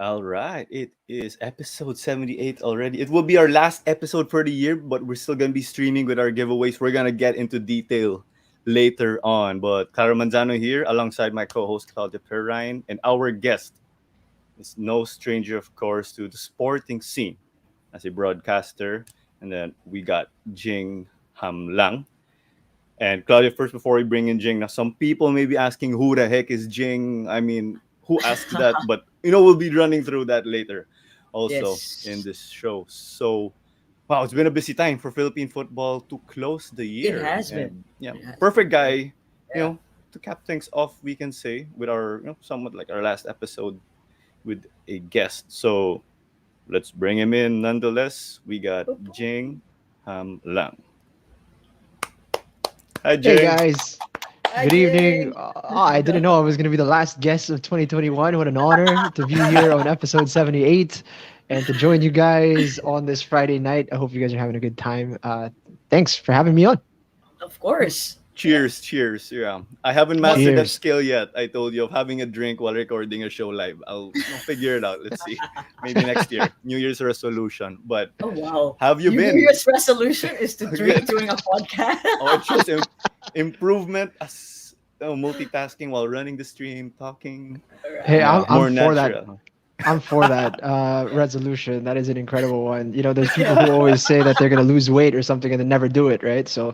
All right, it is episode 78 already. It will be our last episode for the year, but we're still going to be streaming with our giveaways. We're going to get into detail later on. But Clara Manzano here, alongside my co host Claudia Perrine, and our guest is no stranger, of course, to the sporting scene as a broadcaster. And then we got Jing Hamlang. And Claudia, first, before we bring in Jing, now some people may be asking who the heck is Jing? I mean, who asked that? But, we'll be running through that later also in Yes, this show. So, wow, it's been a busy time for Philippine football to close the it year. has been. And yeah, It has perfect been. guy, you Yeah. know, to cap things off, we can say, with our, somewhat like our last episode with a guest. So, let's bring him in nonetheless. We got Boop, boop. Jing Lang. Hi, Hey Jing. guys, Hi, good evening. Jing. I didn't know I was going to be the last guest of 2021. What an honor to be here on episode 78 and to join you guys on this Friday night. I hope you guys are having a good time. Thanks for having me on. Of course. Yeah. Cheers, cheers. Yeah. I haven't What? mastered that Cheers. skill yet. I told you of having a drink while recording a show live. I'll figure it out. Let's see. Maybe next year. New Year's resolution. But Oh wow. how have you Your New been? Year's resolution is to drink Good. during a podcast. Oh, it shows improvement as multitasking while running the stream, talking. Hey, Right. I'm, Yeah, I'm more for that. natural. I'm for that resolution. That is an incredible one. There's people who always say that they're going to lose weight or something and then never do it, right? So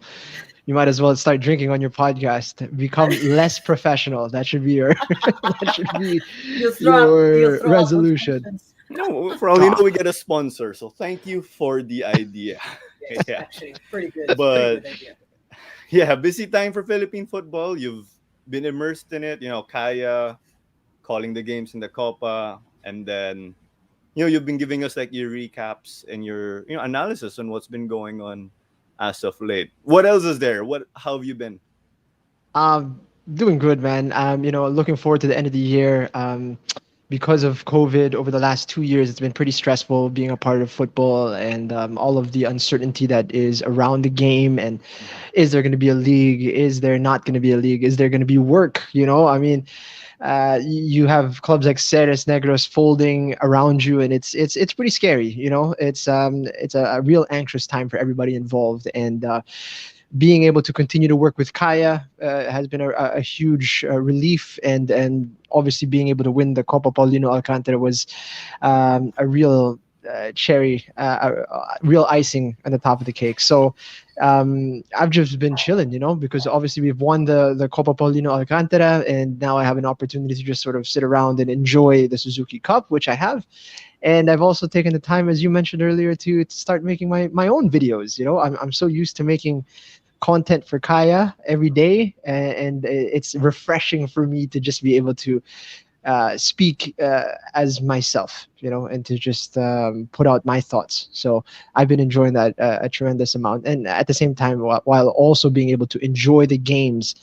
you might as well start drinking on your podcast. Become less professional. That should be your that should be You'll your throw up on resolution. functions. No, for all you know, we get a sponsor. So thank you for the idea. Yes, Yeah. actually, pretty good. Pretty But good idea. yeah, busy time for Philippine football. You've been immersed in it. Kaya calling the games in the Copa, and then you've been giving us like your recaps and your analysis on what's been going on as of late. What else is there? How have you been? Um, Doing good, man. Looking forward to the end of the year. Because of COVID over the last 2 years, it's been pretty stressful being a part of football and all of the uncertainty that is around the game. And is there going to be a league? Is there not going to be a league? Is there going to be work? I mean, you have clubs like Ceres Negros folding around you, and it's pretty scary. It's a real anxious time for everybody involved, and being able to continue to work with Kaya has been a huge relief, and obviously being able to win the Copa Paulino Alcantara was a real cherry, real icing on the top of the cake. So I've just been chilling, because obviously we've won the Copa Paulino Alcantara, and now I have an opportunity to just sort of sit around and enjoy the Suzuki Cup, which I have. And I've also taken the time, as you mentioned earlier, to start making my own videos. I'm so used to making content for Kaya every day, and it's refreshing for me to just be able to speak as myself, and to just put out my thoughts. So I've been enjoying that a tremendous amount, and at the same time, while also being able to enjoy the games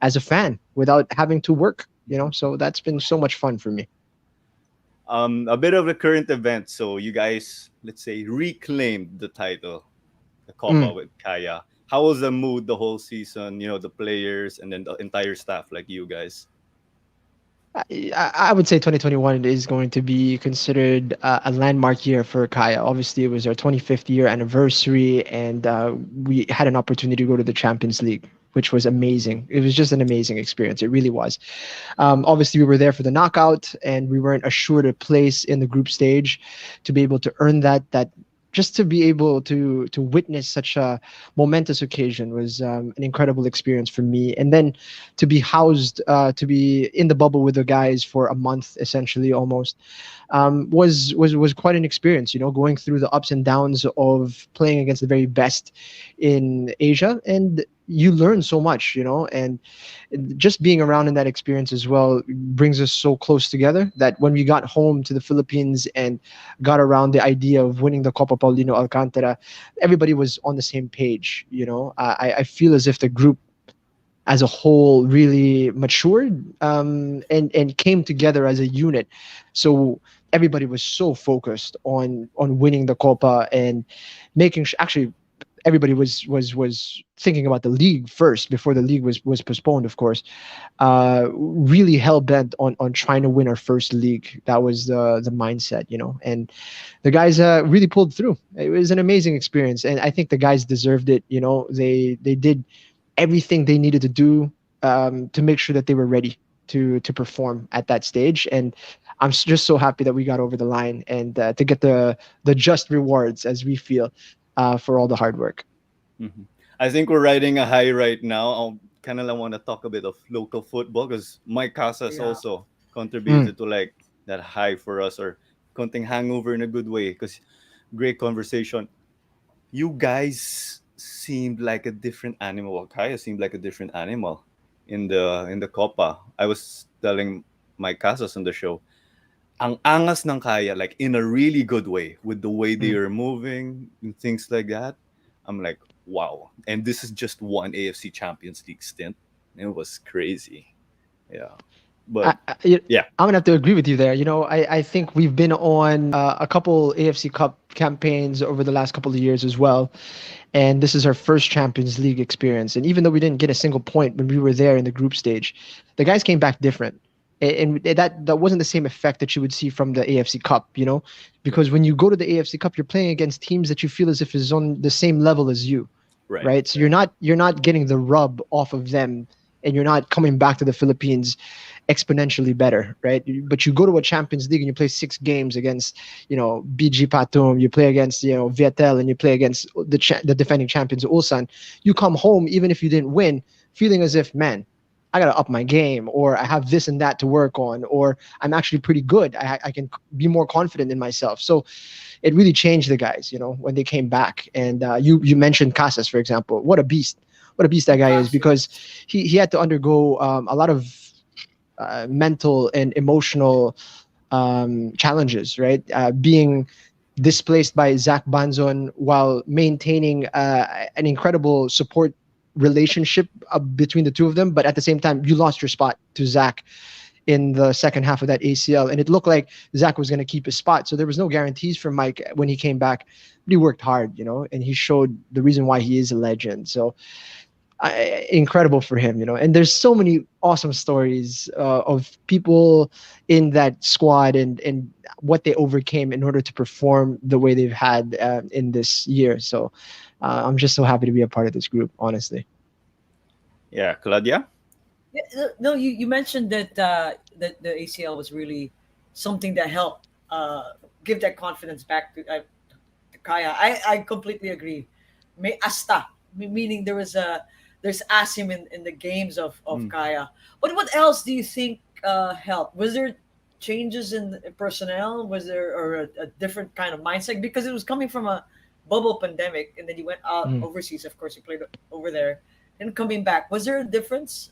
as a fan without having to work. So that's been so much fun for me. A bit of the current event. So you guys, let's say, reclaimed the title, the Copa Mm. with Kaya. How was the mood the whole season? The players and then the entire staff, like you guys. I would say 2021 is going to be considered a landmark year for Kaya. Obviously, it was our 25th year anniversary, and we had an opportunity to go to the Champions League, which was amazing. It was just an amazing experience. It really was. Obviously, we were there for the knockout, and we weren't assured a place in the group stage. To be able to earn that just to be able to witness such a momentous occasion was an incredible experience for me. And then to be housed, to be in the bubble with the guys for a month, essentially almost, was quite an experience. Going through the ups and downs of playing against the very best in Asia, and you learn so much, and just being around in that experience as well brings us so close together that when we got home to the Philippines and got around the idea of winning the Copa Paulino Alcantara, everybody was on the same page. I feel as if the group as a whole really matured, and came together as a unit. So everybody was so focused on winning the Copa and making actually everybody was thinking about the league first before the league was postponed, of course. Really hell bent on trying to win our first league. That was the mindset, and the guys really pulled through. It was an amazing experience, and I think the guys deserved it. They did everything they needed to do to make sure that they were ready to perform at that stage. And I'm just so happy that we got over the line and to get the just rewards, as we feel, for all the hard work. Mhm. I think we're riding a high right now. I kind of want to talk a bit of local football because Mike Casas Yeah. also Mm, contributed to like that high for us, or konting hangover in a good way. Because great conversation. You guys seemed like a different animal. Well, Kaya seemed like a different animal in the Copa. I was telling Mike Casas on the show, ang angas ng Kaya, like in a really good way, with the way they mm. are moving and things like that. I'm like, wow. And this is just one AFC Champions League stint. It was crazy. Yeah. I, But I, you- yeah. I'm gonna have to agree with you there. I think we've been on a couple AFC Cup campaigns over the last couple of years as well, and this is our first Champions League experience. And even though we didn't get a single point when we were there in the group stage, the guys came back different. And that wasn't the same effect that you would see from the AFC Cup, because when you go to the AFC Cup, you're playing against teams that you feel as if is on the same level as you, Right. right? So you're not getting the rub off of them, and you're not coming back to the Philippines exponentially better, right? But you go to a Champions League and you play 6 games against, BG Patum, you play against, Vietel, and you play against the defending champions Ulsan. You come home, even if you didn't win, feeling as if, man, I gotta up my game, or I have this and that to work on, or I'm actually pretty good. I can be more confident in myself. So it really changed the guys, when they came back. And you mentioned Casas, for example. What a beast that guy is, because Cassius. he had to undergo a lot of mental and emotional challenges, right? Being displaced by Zach Banzon while maintaining an incredible support relationship between the two of them, but at the same time, you lost your spot to Zach in the second half of that ACL, and it looked like Zach was going to keep his spot. So there was no guarantees for Mike when he came back. But he worked hard, and he showed the reason why he is a legend. So incredible for him, and there's so many awesome stories of people in that squad and what they overcame in order to perform the way they've had in this year. So I'm just so happy to be a part of this group, honestly. Yeah. Claudia? Yeah, no, you mentioned that the ACL was really something that helped give that confidence back to Kaya. I completely agree. May asta, meaning there's asim in the games of Mm. Kaya. But what else do you think helped? Was there changes in the personnel? Was there or a different kind of mindset because it was coming from a bubble pandemic, and then you went out Mm. overseas. Of course, you played over there, and coming back. Was there a difference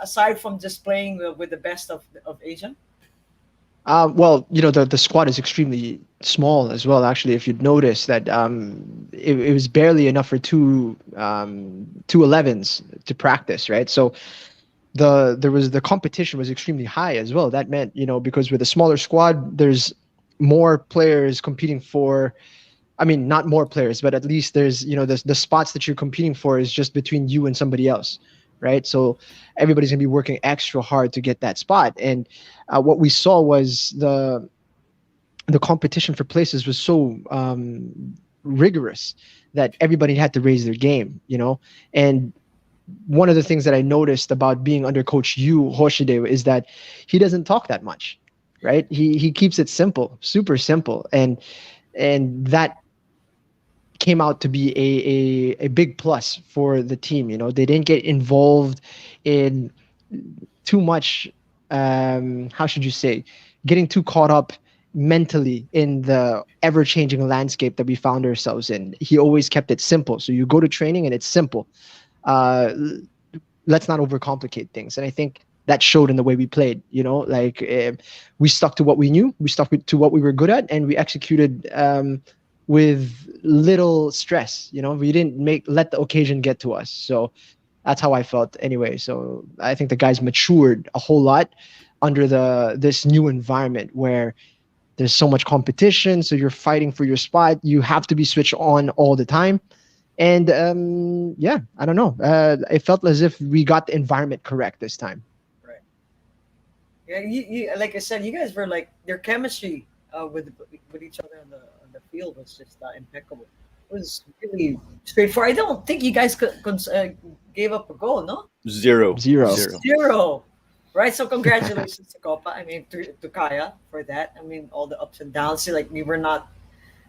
aside from just playing with the best of Asia? Well, the squad is extremely small as well. Actually, if you'd notice that it was barely enough for two 11s to practice, right? So the competition was extremely high as well. That meant, because with a smaller squad, there's more players competing for. I mean, not more players, but at least there's, the spots that you're competing for is just between you and somebody else, right? So everybody's gonna be working extra hard to get that spot. And what we saw was the competition for places was so rigorous that everybody had to raise their game, And one of the things that I noticed about being under Coach Yu Hoshide is that he doesn't talk that much, right? He keeps it simple, super simple, and that came out to be a big plus for the team. They didn't get involved in too much. How should you say? Getting too caught up mentally in the ever-changing landscape that we found ourselves in. He always kept it simple. So you go to training and it's simple. Uh, let's not overcomplicate things. And I think that showed in the way we played. Like we stuck to what we knew, we stuck to what we were good at, and we executed with little stress. We didn't let the occasion get to us. So that's how I felt anyway. So I think the guys matured a whole lot under this new environment where there's so much competition. So you're fighting for your spot. You have to be switched on all the time. And yeah, I don't know. It felt as if we got the environment correct this time. Right. Yeah, like I said, you guys were like your chemistry with each other on the field was just impeccable. It was really straightforward. I don't think you guys gave up a goal, no? Zero. Zero. Zero. Zero. Right. So congratulations to Copa. I mean, to Kaya for that. I mean, all the ups and downs. See, like we were not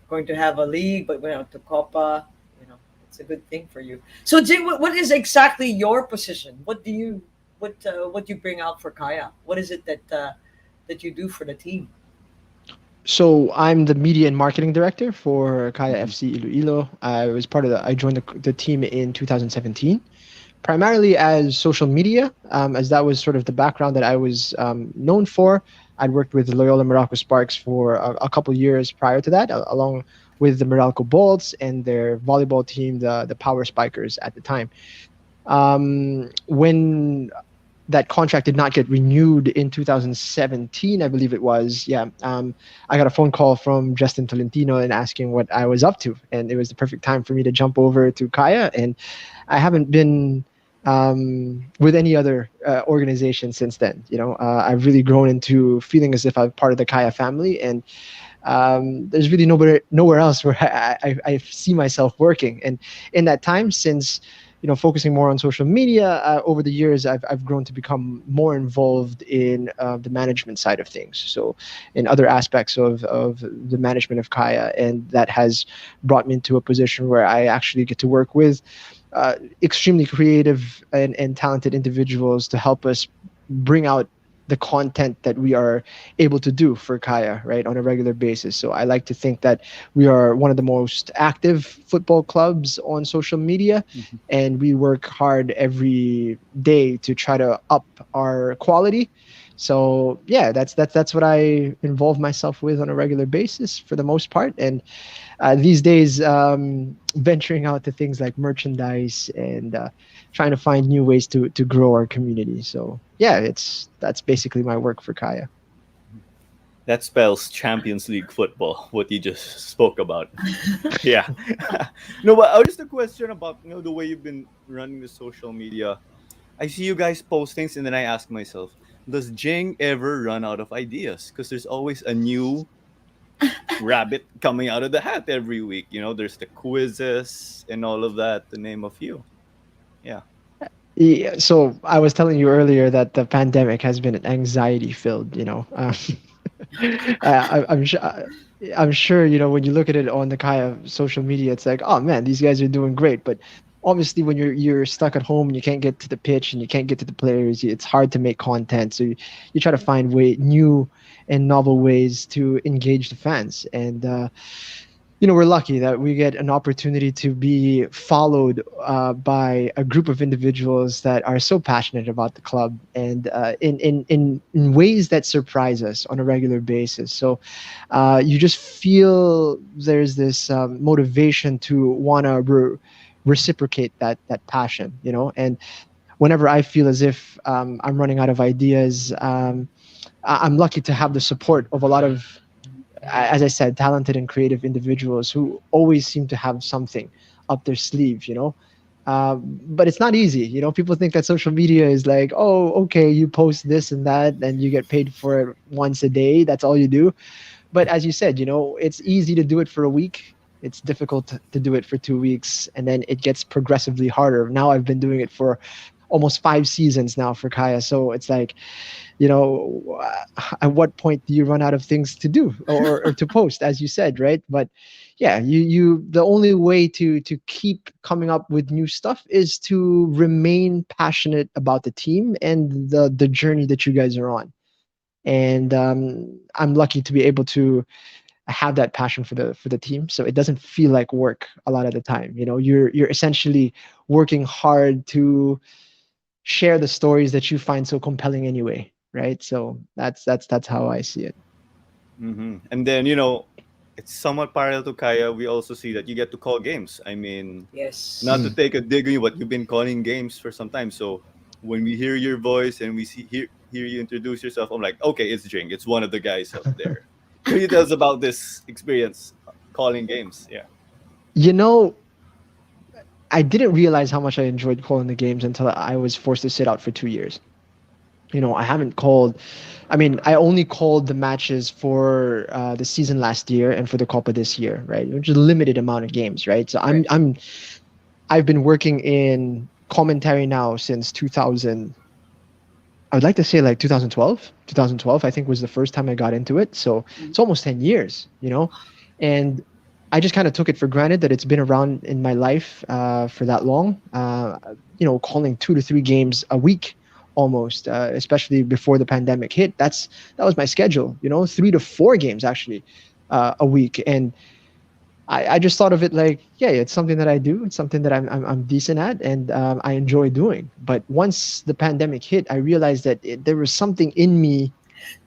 going to have a league, but we went to Copa. You know, it's a good thing for you. So, Jay, what is exactly your position? What do you bring out for Kaya? What is it that you do for the team? So I'm the media and marketing director for Kaya Mhm. FC Iloilo. I joined the team in 2017, primarily as social media, as that was sort of the background that I was known for. I'd worked with Loyola Meralco Sparks for a couple years prior to that, along with the Meralco Bolts and their volleyball team, the Power Spikers at the time. When that contract did not get renewed in 2017, I believe it was. Yeah, I got a phone call from Justin Tolentino and asking what I was up to, and it was the perfect time for me to jump over to Kaya. And I haven't been with any other organization since then. I've really grown into feeling as if I'm part of the Kaya family, and there's really nowhere else where I see myself working. And in that time, since focusing more on social media over the years, I've grown to become more involved in the management side of things. So in other aspects of the management of Kaya, and that has brought me into a position where I actually get to work with extremely creative and talented individuals to help us bring out the content that we are able to do for Kaya, right, on a regular basis. So I like to think that we are one of the most active football clubs on social media, Mhm. and we work hard every day to try to up our quality. So yeah, that's what I involve myself with on a regular basis for the most part. And these days, venturing out to things like merchandise and trying to find new ways to grow our community. So yeah, that's basically my work for Kaya. That spells Champions League football, what you just spoke about. Yeah. No, but just a question about the way you've been running the social media. I see you guys post things, and then I ask myself, does Jing ever run out of ideas? Because there's always a new rabbit coming out of the hat every week. There's the quizzes and all of that, to name a few. Yeah. Yeah, so I was telling you earlier that the pandemic has been anxiety filled. I'm sure. I'm sure when you look at it on the Kaya social media, it's like, oh man, these guys are doing great. But obviously, when you're stuck at home and you can't get to the pitch and you can't get to the players, it's hard to make content. So you try to find new and novel ways to engage the fans. And we're lucky that we get an opportunity to be followed by a group of individuals that are so passionate about the club, and in ways that surprise us on a regular basis. So you just feel there's this motivation to want to reciprocate that passion, and whenever I feel as if I'm running out of ideas, I'm lucky to have the support of a lot of, as I said, talented and creative individuals who always seem to have something up their sleeve, but it's not easy. People think that social media is like, oh, okay, you post this and that, and you get paid for it once a day. That's all you do. But as you said, it's easy to do it for a week. It's difficult to do it for 2 weeks, and then it gets progressively harder. Now I've been doing it for almost 5 seasons now for Kaya, so it's like, at what point do you run out of things to do or to post, as you said, right? But yeah, the only way to keep coming up with new stuff is to remain passionate about the team and the journey that you guys are on. And I'm lucky to be able to have that passion for the team, so it doesn't feel like work a lot of the time. You're essentially working hard to share the stories that you find so compelling anyway, right? So that's how I see it. And then, it's somewhat parallel to Kaya. We also see that you get to call games. I mean, not to Yes. Mm. take a dig on you, but you've been calling games for some time. So when we hear your voice and we hear you introduce yourself, I'm like, okay, it's Jing. It's one of the guys up there. Can you tell us about this experience calling games? Yeah. You know, I didn't realize how much I enjoyed calling the games until I was forced to sit out for 2 years. I haven't called. I mean, I only called the matches for the season last year and for the Copa this year, right? Which is a limited amount of games, right? So Right. I've been working in commentary now since 2000. I would like to say like 2012. 2012, I think, was the first time I got into it. So Mm. it's almost 10 years. And I just kind of took it for granted that it's been around in my life for that long. Calling 2 to 3 games a week almost, especially before the pandemic hit. That was my schedule. 3 to 4 games actually a week, and I just thought of it like, yeah, it's something that I do. It's something that I'm decent at, and I enjoy doing. But once the pandemic hit, I realized that there was something in me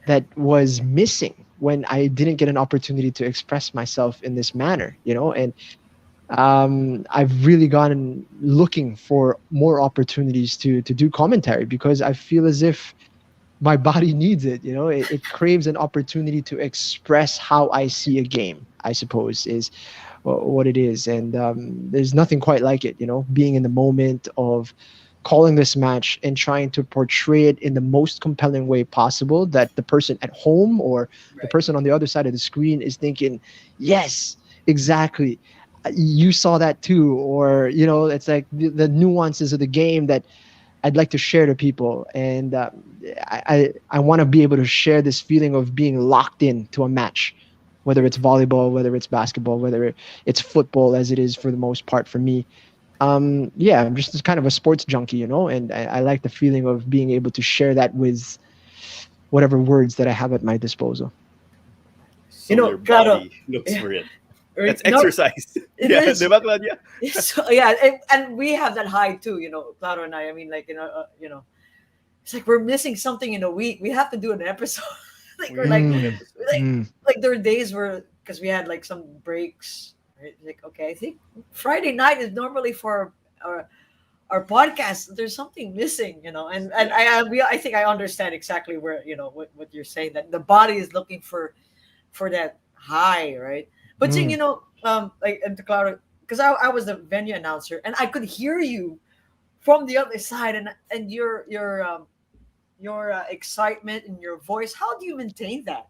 that was missing when I didn't get an opportunity to express myself in this manner. And I've really gone looking for more opportunities to do commentary because I feel as if my body needs it. It craves an opportunity to express how I see a game, I suppose, is what it is. And there's nothing quite like it, being in the moment of calling this match and trying to portray it in the most compelling way possible that the person at home or the Right. person on the other side of the screen is thinking, yes, exactly. You saw that too. Or, it's like the nuances of the game that I'd like to share to people. And I want to be able to share this feeling of being locked in to a match, whether it's volleyball, whether it's basketball, whether it's football, as it is for the most part for me. Yeah, I'm just kind of a sports junkie, and I like the feeling of being able to share that with whatever words that I have at my disposal. So your Claro, body looks yeah, for it. right. That's No, exercise. it Yeah, is. di ba, Claudia? So, yeah, and we have that high too, Claro and I. I mean, like, it's like we're missing something in a week. We have to do an episode. Like, We we're have to like, do an Mm, episode. like, mm, like there are days where, because we had like some breaks, right? Like, okay, I think Friday night is normally for our podcast. There's something missing, and Yeah. I think I understand exactly where what you're saying, that the body is looking for that high, right? But Jing, mm. like, and to Clara, because I was the venue announcer and I could hear you from the other side, and your excitement in your voice. How do you maintain that?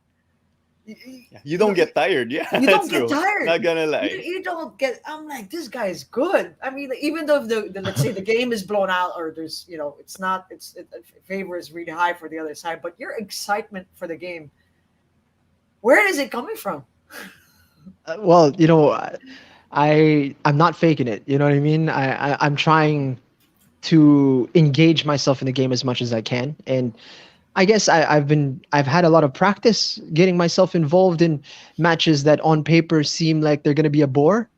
You, you, Yeah. You you don't know, get tired. Yeah, you that's don't get true. tired. Not gonna You, lie. you don't get. I'm like, this guy is good. I mean, like, even though the let's say the game is blown out, or there's it's not favor is really high for the other side, but your excitement for the game, where is it coming from? Well, I'm not faking it. You know what I mean? I'm trying to engage myself in the game as much as I can, and I guess I've had a lot of practice getting myself involved in matches that on paper seem like they're going to be a bore,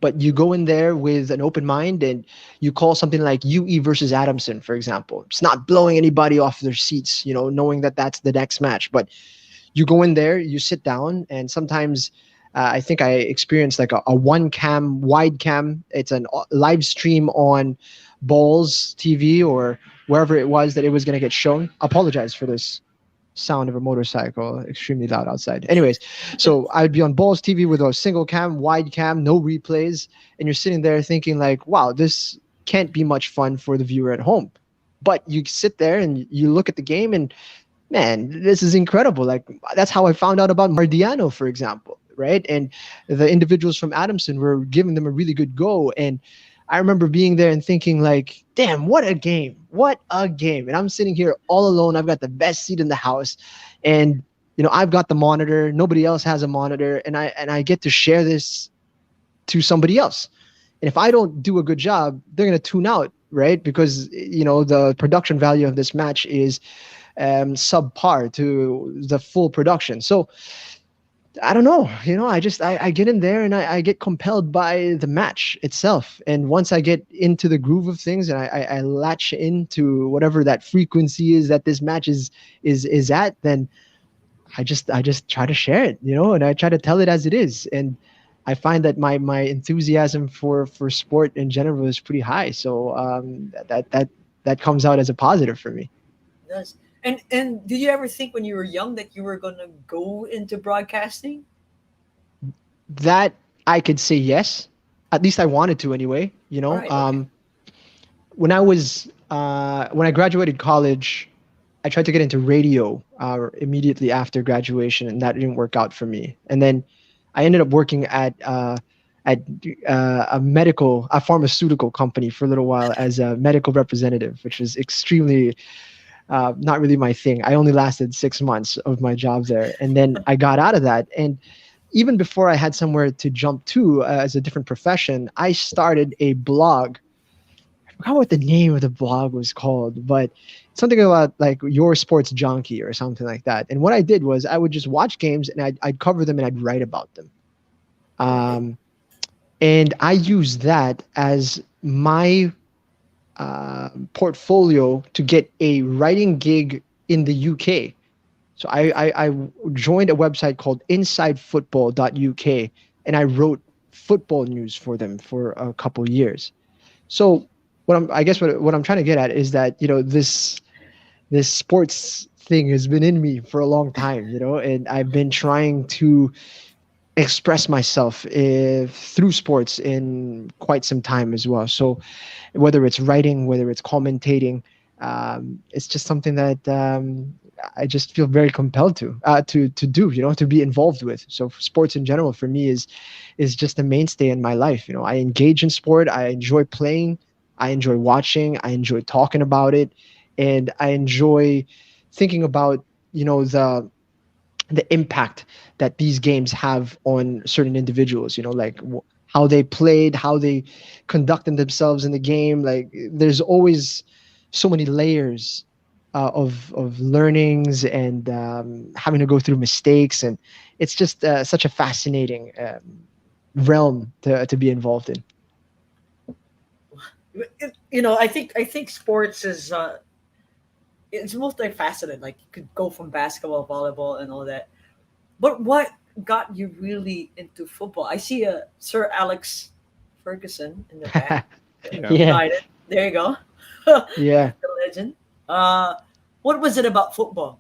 but you go in there with an open mind and you call something like UE versus Adamson, for example. It's not blowing anybody off their seats, knowing that that's the next match, but you go in there, you sit down, and sometimes I think I experienced like a one cam, wide cam. It's a live stream on Balls TV or wherever it was that it was going to get shown. Apologize for this sound of a motorcycle, extremely loud outside. Anyways, so I'd be on Balls TV with a single cam, wide cam, no replays, and you're sitting there thinking like, wow, this can't be much fun for the viewer at home. But you sit there and you look at the game and man, this is incredible. Like that's how I found out about Mardiano, for example, right? And the individuals from Adamson were giving them a really good go. And I remember being there and thinking like, damn, what a game. What a game. And I'm sitting here all alone. I've got the best seat in the house. And I've got the monitor. Nobody else has a monitor. And I get to share this to somebody else. And if I don't do a good job, they're gonna tune out, right? Because the production value of this match is subpar to the full production. So I don't know, I get in there and I get compelled by the match itself. And once I get into the groove of things and I latch into whatever that frequency is that this match is at, then I just try to share it, and I try to tell it as it is. And I find that my enthusiasm for sport in general is pretty high. So that comes out as a positive for me. Yes. And did you ever think when you were young that you were gonna go into broadcasting? That I could say yes. At least I wanted to anyway. You know, Right. Okay. when I graduated college, I tried to get into radio immediately after graduation, and that didn't work out for me. And then I ended up working at a pharmaceutical company for a little while as a medical representative, which was extremely not really my thing. I only lasted 6 months of my job there, and then I got out of that. And even before I had somewhere to jump to as a different profession, I started a blog. I forgot what the name of the blog was called, but something about like your sports junkie or something like that. And what I did was I would just watch games and I'd cover them and I'd write about them. Okay. Um, and I used that as my portfolio to get a writing gig in the UK. So I joined a website called InsideFootball.uk, and I wrote football news for them for a couple years. So I guess what I'm trying to get at is that this sports thing has been in me for a long time, and I've been trying to express myself through sports in quite some time as well. So whether it's writing, whether it's commentating, it's just something that I just feel very compelled to do, to be involved with. So sports in general for me is just a mainstay in my life. I engage in sport. I enjoy playing. I enjoy watching. I enjoy talking about it, and I enjoy thinking about the impact that these games have on certain individuals, like how they played, how they conducted themselves in the game. Like there's always so many layers of learnings and having to go through mistakes. And it's just such a fascinating realm to be involved in. I think sports is it's multifaceted. Like you could go from basketball, volleyball, and all that. But what got you really into football? I see a Sir Alex Ferguson in the back. Yeah. Yeah, United. There you go. The yeah. legend. Uh, what was it about football?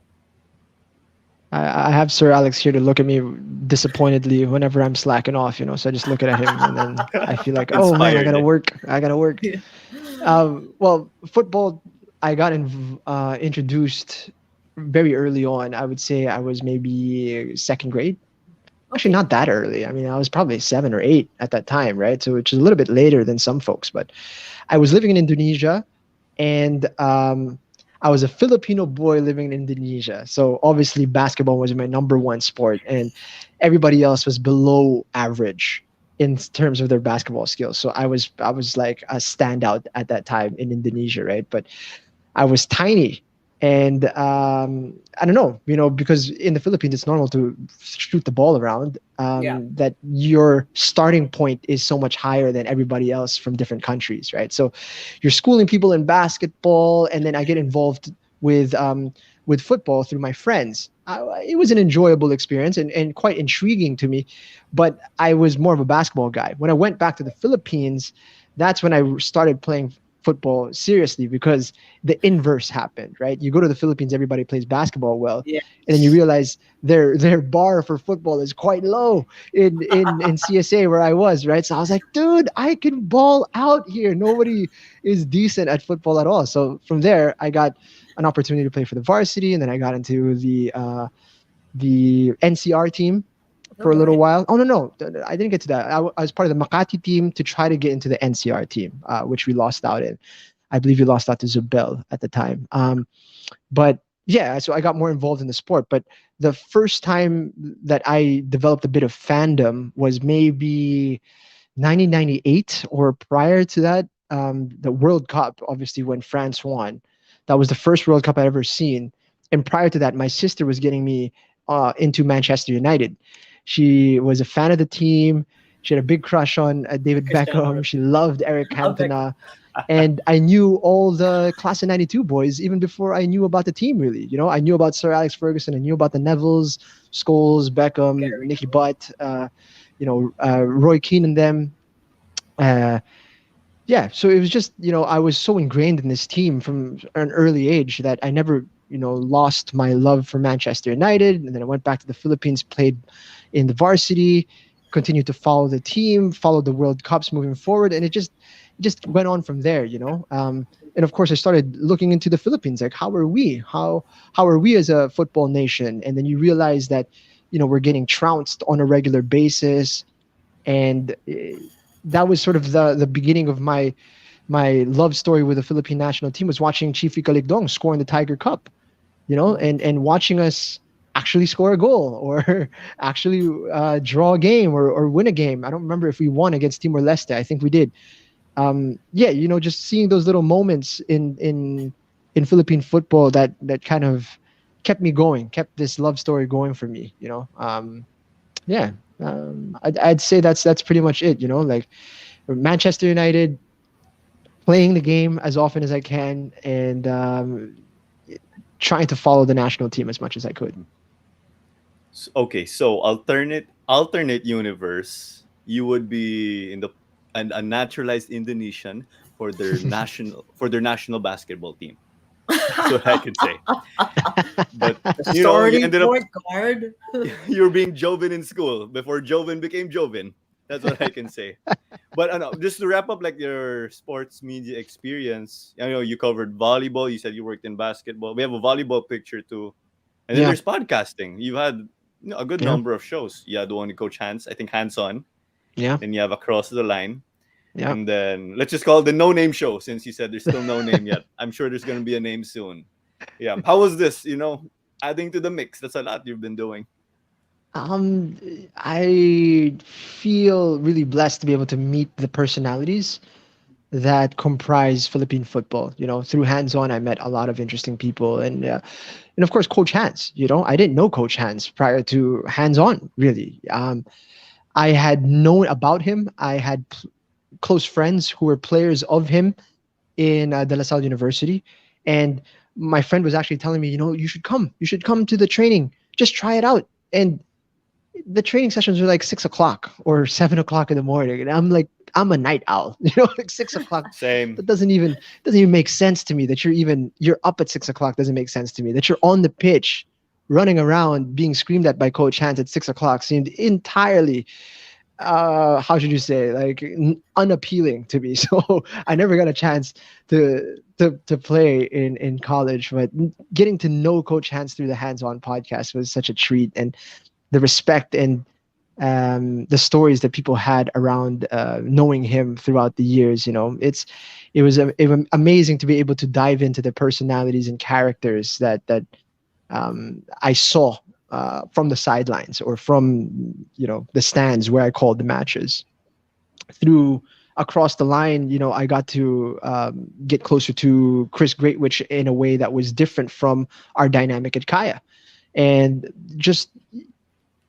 I have Sir Alex here to look at me disappointedly whenever I'm slacking off, So I just look at him and then I feel like, oh man, I Inspired. gotta work. I gotta work. Yeah. Well, football, I got introduced very early on. I would say I was maybe second grade. Actually, Okay. not that early. I mean, I was probably 7 or 8 at that time, right? So, which is a little bit later than some folks. But I was living in Indonesia, and I was a Filipino boy living in Indonesia. So obviously, basketball was my number one sport, and everybody else was below average in terms of their basketball skills. So I was like a standout at that time in Indonesia, right? But I was tiny. And I don't know, because in the Philippines, it's normal to shoot the ball around, Yeah. that your starting point is so much higher than everybody else from different countries, right? So you're schooling people in basketball, and then I get involved with football through my friends. It was an enjoyable experience and quite intriguing to me, but I was more of a basketball guy. When I went back to the Philippines, that's when I started playing football seriously, because the inverse happened, right? You go to the Philippines, everybody plays basketball well, Yeah. and then you realize their bar for football is quite low in CSA where I was, right? So I was like, dude, I can ball out here. Nobody is decent at football at all. So from there, I got an opportunity to play for the varsity, and then I got into the NCR team All for a little right. while. Oh no, I didn't get to that. I was part of the Makati team to try to get into the NCR team, which we lost out in. I believe we lost out to Zubel at the time. But yeah, so I got more involved in the sport. But the first time that I developed a bit of fandom was maybe 1998 or prior to that. The World Cup, obviously, when France won. That was the first World Cup I'd ever seen. And prior to that, my sister was getting me into Manchester United. She was a fan of the team. She had a big crush on David Cristiano Beckham. Ronaldo. She loved Eric I'll back. Cantona. And I knew all the class of 92 boys even before I knew about the team, really. I knew about Sir Alex Ferguson. I knew about the Nevilles, Scholes, Beckham, Gary Nicky Cole. Butt, Roy Keane and them. Uh, yeah, so it was just, I was so ingrained in this team from an early age that I never, lost my love for Manchester United. And then I went back to the Philippines, played in the varsity, continued to follow the team, follow the World Cups moving forward. And it just, just went on from there, and of course I started looking into the Philippines, like how are we as a football nation? And then you realize that, we're getting trounced on a regular basis. And that was sort of the beginning of my love story with the Philippine national team, was watching Chifi Caligdong score in the Tiger Cup, and watching us actually score a goal, or actually draw a game, or win a game. I don't remember if we won against Timor Leste. I think we did. Yeah, just seeing those little moments in Philippine football that kind of kept me going, kept this love story going for me. Yeah, I'd say that's pretty much it. Like Manchester United, playing the game as often as I can, and trying to follow the national team as much as I could. Okay, so alternate universe, you would be in a naturalized Indonesian for their national basketball team. That's what I could say. But The you starting ended up point guard. you were being Joven in school before Joven became Joven. That's what I can say. But just to wrap up, like your sports media experience, I know you covered volleyball. You said you worked in basketball. We have a volleyball picture too, and then Yeah, there's podcasting. You've had a good yeah, number of shows. You had the one with Coach Hans, I think Hands On. yeah, Then you have Across the Line, yeah. and then let's just call it the No Name Show, since you said there's still no name yet. I'm sure there's gonna be a name soon. Yeah. How was this? Adding to the mix. That's a lot you've been doing. Um, I feel really blessed to be able to meet the personalities that comprise Philippine football. Through hands-on, I met a lot of interesting people, and of course, Coach Hans. I didn't know Coach Hans prior to hands-on. Really, I had known about him. I had close friends who were players of him in De La Salle University, and my friend was actually telling me, you should come. You should come to the training. Just try it out. And the training sessions are like 6 o'clock or 7 o'clock in the morning, and I'm like, I'm a night owl, like 6 o'clock. Same. That doesn't even make sense to me. That you're up at 6 o'clock doesn't make sense to me. That you're on the pitch, running around, being screamed at by Coach Hans at 6 o'clock seemed entirely, how should you say, like unappealing to me. So I never got a chance to play in college, but getting to know Coach Hans through the hands-on podcast was such a treat. And the respect and the stories that people had around knowing him throughout the years. It was amazing to be able to dive into the personalities and characters that I saw from the sidelines, or from the stands where I called the matches. Through Across the Line, I got to get closer to Chris Greatwich in a way that was different from our dynamic at Kaya, and just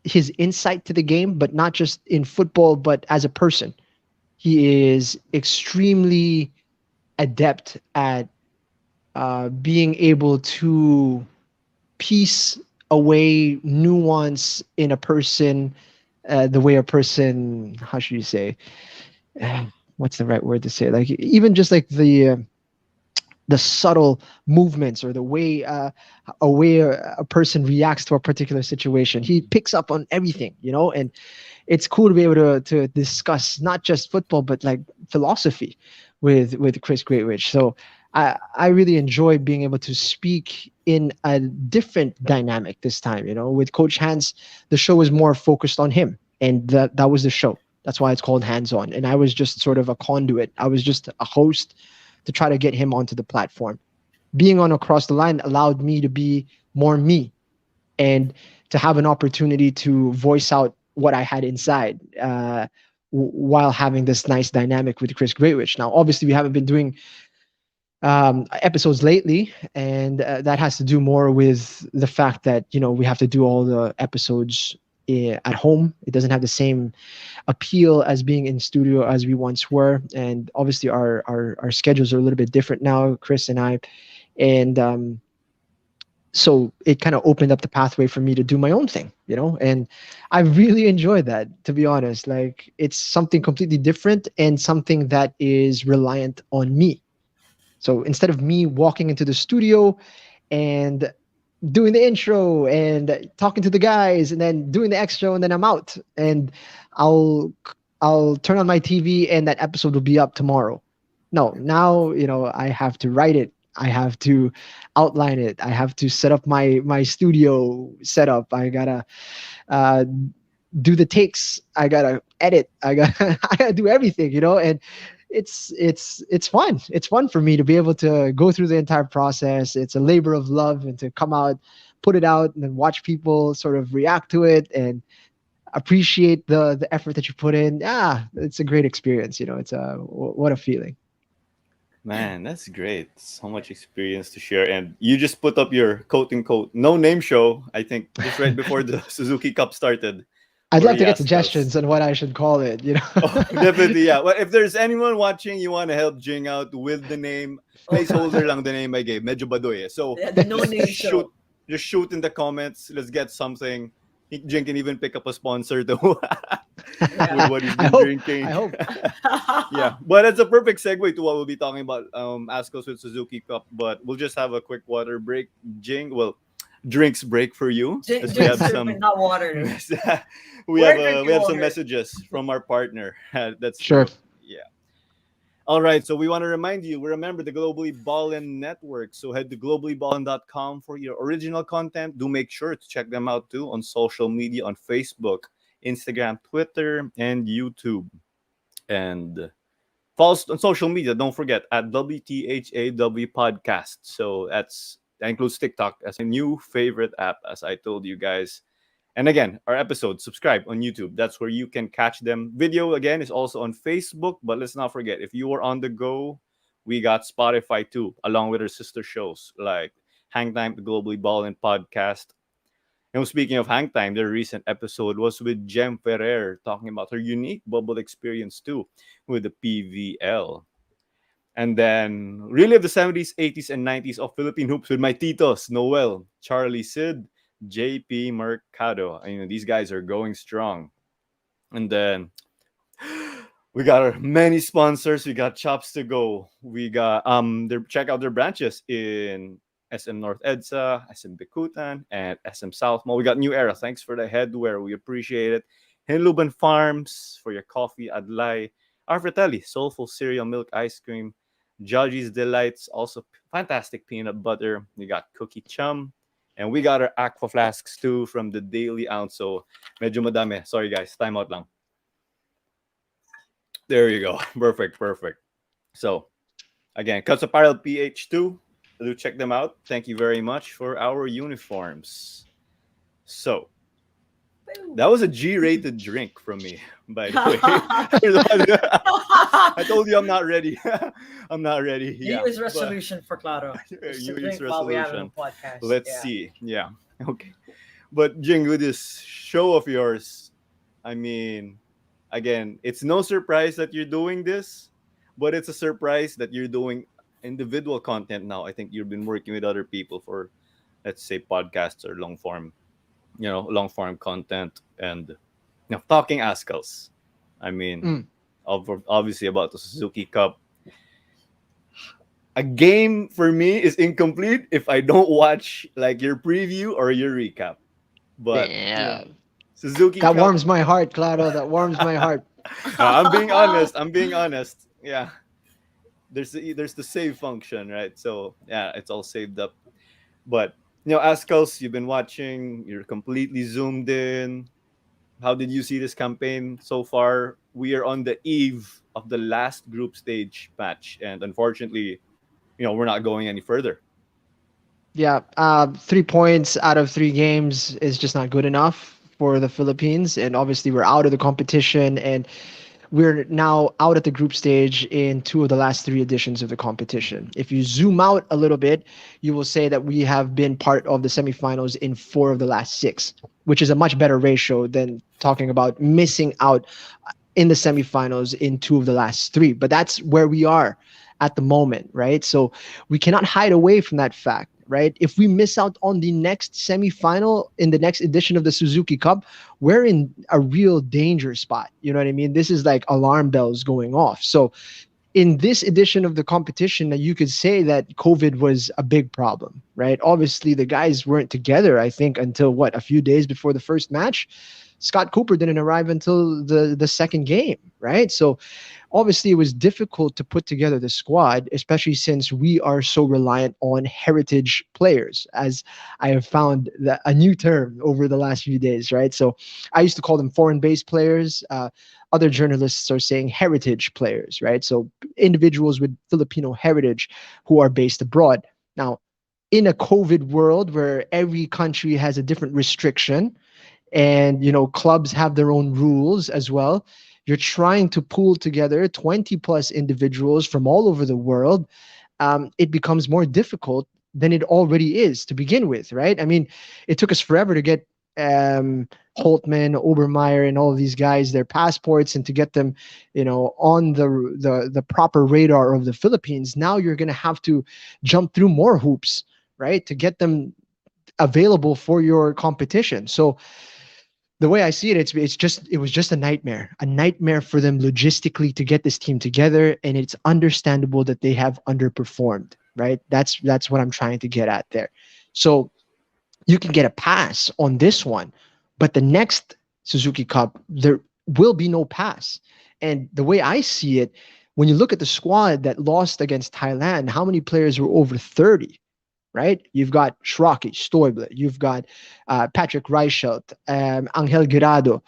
his insight to the game, but not just in football, but as a person. He is extremely adept at being able to piece away nuance in a person, the way a person, how should you say, what's the right word to say? Like, even just like the subtle movements, or the way a person reacts to a particular situation. He picks up on everything, and it's cool to be able to discuss not just football, but like philosophy with Chris Greatwich. So I really enjoy being able to speak in a different dynamic this time. With Coach Hans, the show was more focused on him, and that was the show. That's why it's called Hands On. And I was just sort of a conduit. I was just a host to try to get him onto the platform. Being on Across the Line allowed me to be more me, and to have an opportunity to voice out what I had inside, while having this nice dynamic with Chris Greatwich. Now, obviously, we haven't been doing episodes lately, and that has to do more with the fact that we have to do all the episodes at home. It doesn't have the same appeal as being in studio as we once were, and obviously our schedules are a little bit different now, Chris and I, and so it kind of opened up the pathway for me to do my own thing, and I really enjoyed that, to be honest. Like, it's something completely different, and something that is reliant on me. So instead of me walking into the studio and doing the intro and talking to the guys and then doing the extra, and then I'm out, and I'll turn on my TV and that episode will be up tomorrow. No, now, I have to write it. I have to outline it. I have to set up my studio setup. I gotta uh, do the takes. I gotta edit. I gotta do everything. And it's fun. It's fun for me to be able to go through the entire process. It's a labor of love, and to come out, put it out, and then watch people sort of react to it and appreciate the effort that you put in. Yeah, it's a great experience. It's what a feeling. Man, that's great. So much experience to share. And you just put up your quote unquote no name show, I think, just right before the Suzuki Cup started I'd for love the to get Azkals. suggestions on what I should call it. Oh, definitely, yeah. Well, if there's anyone watching, you want to help Jing out with the name, Oh, placeholder lang the name I gave. Medyo baduy eh. So yeah, the no just name shoot, show. just shoot in the comments. Let's get something. Jing can even pick up a sponsor to with Yeah. what he's I been hope. drinking. I hope. Yeah, but it's a perfect segue to what we'll be talking about. Ascos with Suzuki Cup, but we'll just have a quick water break. Jing, well, drinks break for you as we Drink have sir, but some not water. We're we drinking have some water. messages from our partner. That's Sure. true. Yeah. All right, so we want to remind you, we remember the Globally Ballin network. So head to globallyballin.com for your original content. Do make sure to check them out too on social media on Facebook, Instagram, Twitter, and YouTube. And follow us on social media. Don't forget at WTHAW podcast. So that includes TikTok as my new favorite app, as I told you guys. And again, our episodes, subscribe on YouTube. That's where you can catch them. Video again is also on Facebook, but let's not forget if you are on the go, we got Spotify too, along with our sister shows like Hang Time, the Globally Ballin podcast. And speaking of Hang Time, their recent episode was with Jem Ferrer talking about her unique bubble experience too with the PVL. And then relive the 70s, 80s, and 90s of Philippine hoops with my titos, Noel, Charlie Sid, JP Mercado. These guys are going strong. And then we got our many sponsors. We got Chops to Go. We got check out their branches in SM North EDSA, SM Bikutan, and SM South Mall. We got New Era. Thanks for the headwear. We appreciate it. Hinluban Farms for your coffee, Adlai. Arfratelli, soulful cereal, milk ice cream. Judgy's Delights, also fantastic peanut butter. We got Cookie Chum. And we got our Aqua Flasks too from the Daily Ounce. So medyo madami. Sorry guys, time out lang. There you go. Perfect, perfect. So again, Cuts Apparel PH2. Do check them out. Thank you very much for our uniforms. So that was a G-rated drink from me, by the way. I told you I'm not ready. I'm not ready. New Yeah, Year's but resolution for Claro is to New Year's drink while we have a resolution. podcast. Let's Yeah. see. Yeah. Okay. But Jing, with this show of yours, I mean, again, it's no surprise that you're doing this, but it's a surprise that you're doing individual content now. I think you've been working with other people for, let's say, podcasts or long form content and talking Azkals. I mean, Mm. obviously about the Suzuki Cup. A game for me is incomplete if I don't watch like your preview or your recap. But Yeah. Suzuki That Cup. warms my heart, Claro. That warms my heart. I'm being honest. I'm being honest. Yeah, there's the save function, right? So yeah, it's all saved up. But Azkals, you've been watching. You're completely zoomed in. How did you see this campaign so far? We are on the eve of the last group stage match, and unfortunately, we're not going any further. Yeah, 3 points out of 3 games is just not good enough for the Philippines, and obviously we're out of the competition, and we're now out at the group stage in 2 of the last 3 editions of the competition. If you zoom out a little bit, you will say that we have been part of the semifinals in 4 of the last 6, which is a much better ratio than talking about missing out in the semifinals in 2 of the last 3. But that's where we are at the moment, right? So we cannot hide away from that fact, right? If we miss out on the next semifinal in the next edition of the Suzuki Cup, we're in a real danger spot. You know what I mean? This is like alarm bells going off. So in this edition of the competition, you could say that COVID was a big problem, right? Obviously, the guys weren't together, I think, until a few days before the first match. Scott Cooper didn't arrive until the second game, right? So obviously it was difficult to put together the squad, especially since we are so reliant on heritage players, as I have found a new term over the last few days, right? So I used to call them foreign-based players. Other journalists are saying heritage players, right? So individuals with Filipino heritage who are based abroad. Now, in a COVID world where every country has a different restriction, and clubs have their own rules as well, you're trying to pull together 20 plus individuals from all over the world. It becomes more difficult than it already is to begin with, right? I mean, it took us forever to get Holtman, Obermeyer, and all of these guys their passports and to get them, on the proper radar of the Philippines. Now you're going to have to jump through more hoops, right, to get them available for your competition. So the way I see it, it was just a nightmare for them logistically to get this team together, and it's understandable that they have underperformed, right? That's what I'm trying to get at there. So you can get a pass on this one, but the next Suzuki Cup, there will be no pass. And the way I see it, when you look at the squad that lost against Thailand, how many players were over 30? Right? You've got Shraki, Stoible, you've got Patrick Reichelt, Angel Guirado,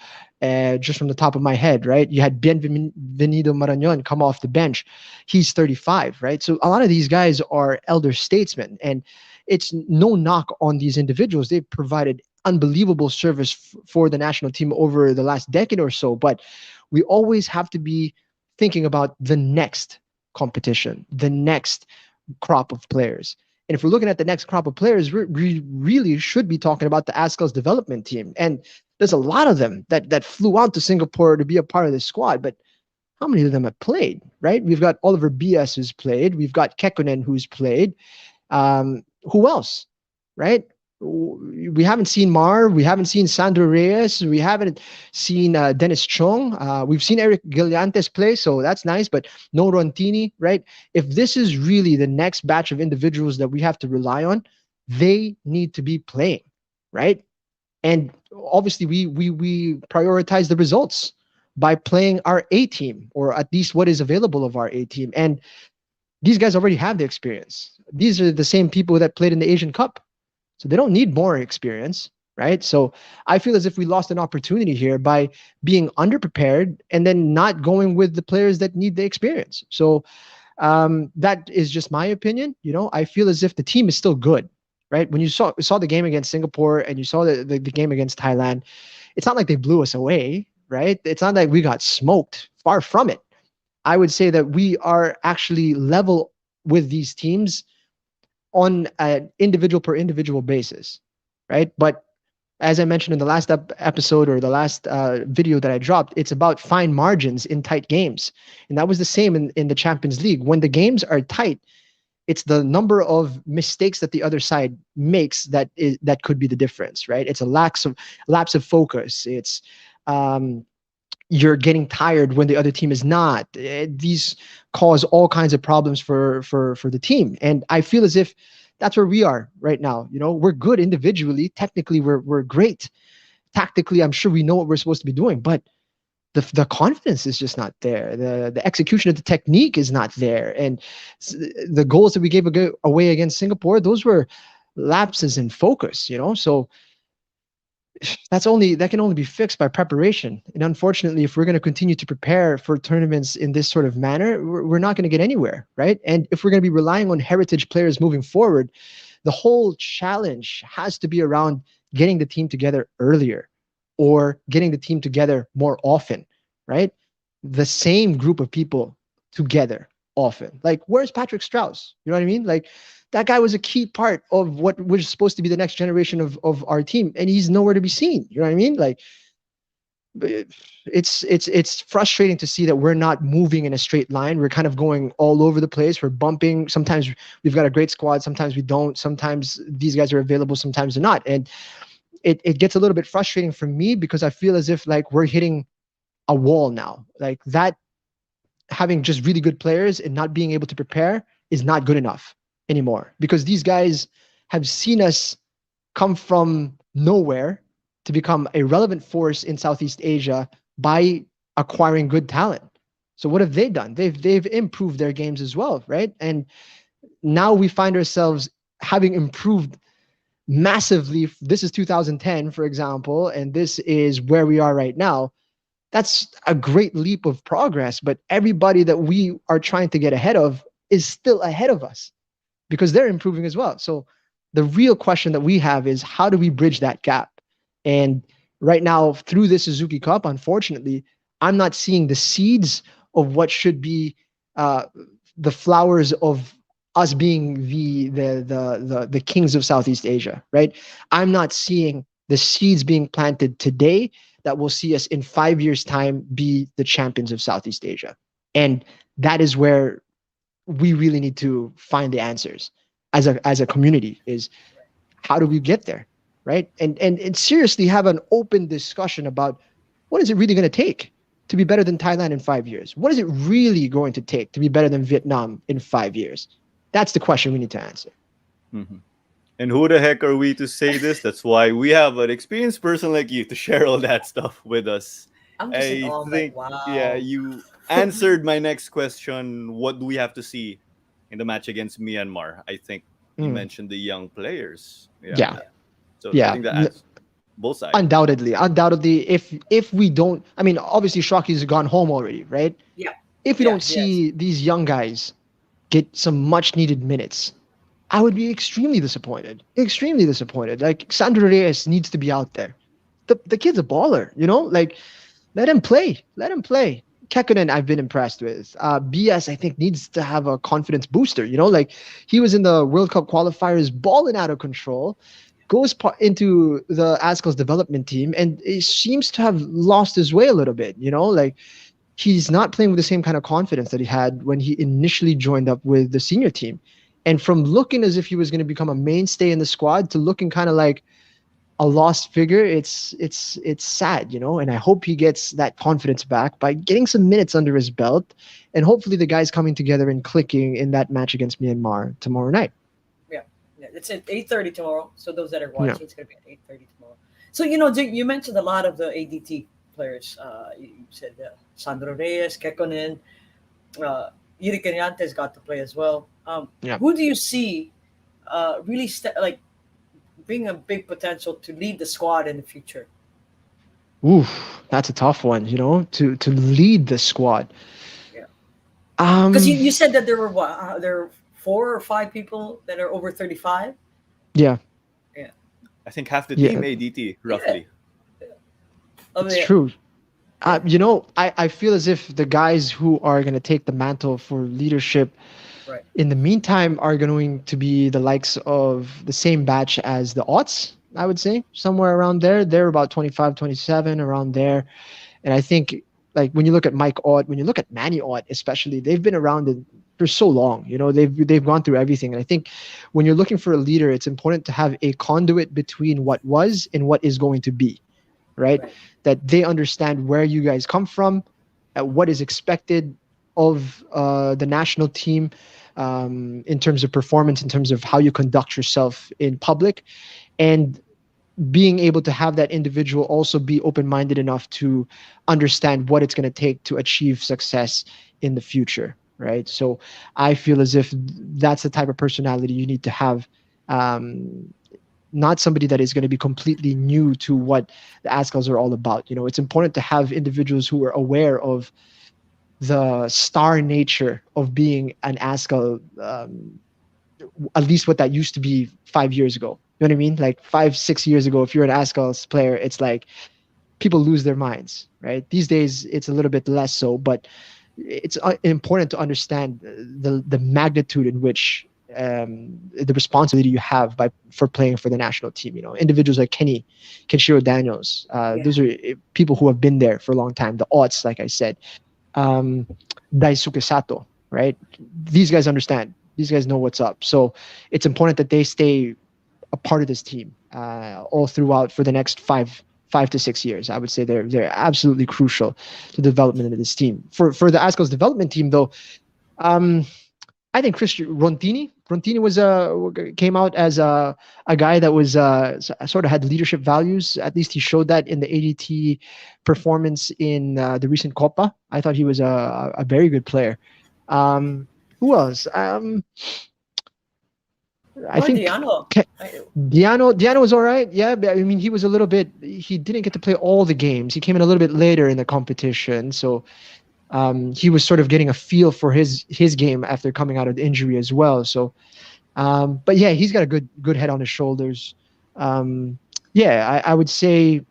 just from the top of my head, right? You had Bienvenido Marañón come off the bench. He's 35, right? So a lot of these guys are elder statesmen, and it's no knock on these individuals. They've provided unbelievable service for the national team over the last decade or so, but we always have to be thinking about the next competition, the next crop of players. And if we're looking at the next crop of players, we really should be talking about the Azkals development team. And there's a lot of them that flew out to Singapore to be a part of this squad. But how many of them have played, right? We've got Oliver B.S. who's played. We've got Kekkonen who's played. Who else, right? We haven't seen Mar. We haven't seen Sandro Reyes. We haven't seen Dennis Chong. We've seen Eric Gilliantes play, so that's nice, but no Rontini, right? If this is really the next batch of individuals that we have to rely on, they need to be playing, right? And obviously, we prioritize the results by playing our A team, or at least what is available of our A team. And these guys already have the experience. These are the same people that played in the Asian Cup. So they don't need more experience, right? So I feel as if we lost an opportunity here by being underprepared and then not going with the players that need the experience. So that is just my opinion. I feel as if the team is still good, right? When you saw the game against Singapore and you saw the game against Thailand, it's not like they blew us away, right? It's not like we got smoked. Far from it. I would say that we are actually level with these teams on an individual per individual basis, right? But as I mentioned in the last episode, or the last video that I dropped, it's about fine margins in tight games. And that was the same in the Champions League. When the games are tight, it's the number of mistakes that the other side makes that could be the difference, right? It's a lapse of focus. It's you're getting tired when the other team is not. These cause all kinds of problems for the team. And I feel as if that's where we are right now. We're good individually. Technically, we're great. Tactically, I'm sure we know what we're supposed to be doing, but the confidence is just not there. The execution of the technique is not there. And the goals that we gave away against Singapore, those were lapses in focus, So that can only be fixed by preparation. And unfortunately, if we're going to continue to prepare for tournaments in this sort of manner, we're not going to get anywhere, right? And if we're going to be relying on heritage players moving forward, the whole challenge has to be around getting the team together earlier, or getting the team together more often, right? The same group of people together often. Like, where's Patrick Strauss? You know what I mean? Like, that guy was a key part of what was supposed to be the next generation of our team, and he's nowhere to be seen. You know what I mean? Like, it's frustrating to see that we're not moving in a straight line. We're kind of going all over the place. We're bumping. Sometimes we've got a great squad. Sometimes we don't. Sometimes these guys are available. Sometimes they're not. And it gets a little bit frustrating for me, because I feel as if like we're hitting a wall now. Like, that having just really good players and not being able to prepare is not good enough anymore, because these guys have seen us come from nowhere to become a relevant force in Southeast Asia by acquiring good talent. So what have they done? They've improved their games as well, right? And now we find ourselves having improved massively. This is 2010, for example, and this is where we are right now. That's a great leap of progress, but everybody that we are trying to get ahead of is still ahead of us because they're improving as well. So the real question that we have is how do we bridge that gap? And right now, through this Suzuki Cup, unfortunately, I'm not seeing the seeds of what should be uh, the flowers of us being the kings of Southeast Asia, right? I'm not seeing the seeds being planted today that will see us in 5 years' time be the champions of Southeast Asia. And that is where we really need to find the answers as a community is how do we get there, right? And seriously have an open discussion about what is it really going to take to be better than Thailand in 5 years? What is it really going to take to be better than Vietnam in 5 years? That's the question we need to answer. Mhm. And who the heck are we to say this? That's why we have an experienced person like you to share all that stuff with us. I'm just in I awe. I'm like, think, yeah, wow. you answered my next question. What do we have to see in the match against Myanmar? I think you Mm. mentioned the young players. Yeah. Yeah, So I yeah. think that adds both sides. Undoubtedly, if we don't, I mean, obviously Shocky's gone home already, right? Yeah, If we yeah, don't yes, see these young guys get some much needed minutes, I would be extremely disappointed. Extremely disappointed. Like Sandro Reyes needs to be out there. The kid's a baller, you know? Like let him play. Let him play. Kekkonen, I've been impressed with. BS, I think, needs to have a confidence booster. You know, like he was in the World Cup qualifiers, balling out of control, goes into the Azkals development team, and he seems to have lost his way a little bit. You know, like he's not playing with the same kind of confidence that he had when he initially joined up with the senior team. And from looking as if he was going to become a mainstay in the squad to looking kind of like a lost figure, it's sad, you know. And I hope he gets that confidence back by getting some minutes under his belt, and hopefully the guys coming together and clicking in that match against Myanmar tomorrow night. yeah, yeah. It's at 8:30 tomorrow. So those that are Yeah, watching, it's gonna be at 8:30 tomorrow. So Jing, you mentioned a lot of the ADT players. You said Sandro Reyes, Kekkonen, uh, Yuri Kenyante's got to play as well. yeah. Who do you see really like being a big potential to lead the squad in the future? Oof, that's a tough one, you know, to lead the squad. Yeah, because Um, you said that there were there are 4 or 5 people that are over 35. yeah, Yeah, I think half the yeah, team ADT, yeah. roughly. Oh it's yeah, true. yeah, You know, I feel as if the guys who are going to take the mantle for leadership right, in the meantime are going to be the likes of the same batch as the aughts, I would say, somewhere around there. They're about 25, 27, around there. And I think, like, when you look at Mike Ott, when you look at Manny Ott, especially, they've been around for so long. You know, they've gone through everything. And I think when you're looking for a leader, it's important to have a conduit between what was and what is going to be, right? right, That they understand where you guys come from, what is expected of the national team in terms of performance, in terms of how you conduct yourself in public, and being able to have that individual also be open-minded enough to understand what it's going to take to achieve success in the future, right? So I feel as if that's the type of personality you need to have, not somebody that is going to be completely new to what the Azkals are all about. You know, it's important to have individuals who are aware of the star nature of being an Azkal, at least what that used to be 5 years ago. You know what I mean? Like 5, 6 years ago, if you're an Azkals player, it's like people lose their minds, right? These days, it's a little bit less so, but it's important to understand the magnitude in which the responsibility you have for playing for the national team. You know, individuals like Kenshiro Daniels, yeah, those are people who have been there for a long time. The aughts, like I said, um, Daisuke Sato, right? These guys understand. These guys know what's up. So it's important that they stay a part of this team all throughout for the next 5 to 6 years. I would say they're absolutely crucial to the development of this team. For the Azkals development team, though, um, I think Christian Rontini Frontini was came out as a guy that was sort of had leadership values. At least he showed that in the ADT performance in the recent Copa. I thought he was a very good player. Um, who else? I Oh, think Diano. I, Diano was all right. Yeah, but I mean, he was a little bit. He didn't get to play all the games. He came in a little bit later in the competition, so he was sort of getting a feel for his game after coming out of the injury as well. So, but yeah, he's got a good head on his shoulders. Um, yeah, I would say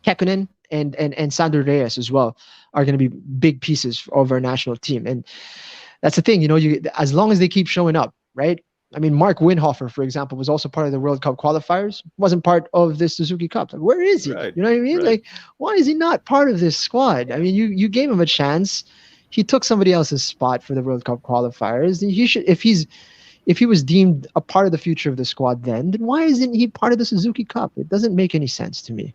Kekkonen and Sandro Reyes as well are going to be big pieces of our national team. And that's the thing, you as long as they keep showing up, right? I mean, Mark Winhofer, for example, was also part of the World Cup qualifiers, wasn't part of this Suzuki Cup. Like, where is he? Right. You know what I mean? Right. Like, why is he not part of this squad? I mean, you gave him a chance. He took somebody else's spot for the World Cup qualifiers. He should, if he was deemed a part of the future of the squad, then why isn't he part of the Suzuki Cup? It doesn't make any sense to me.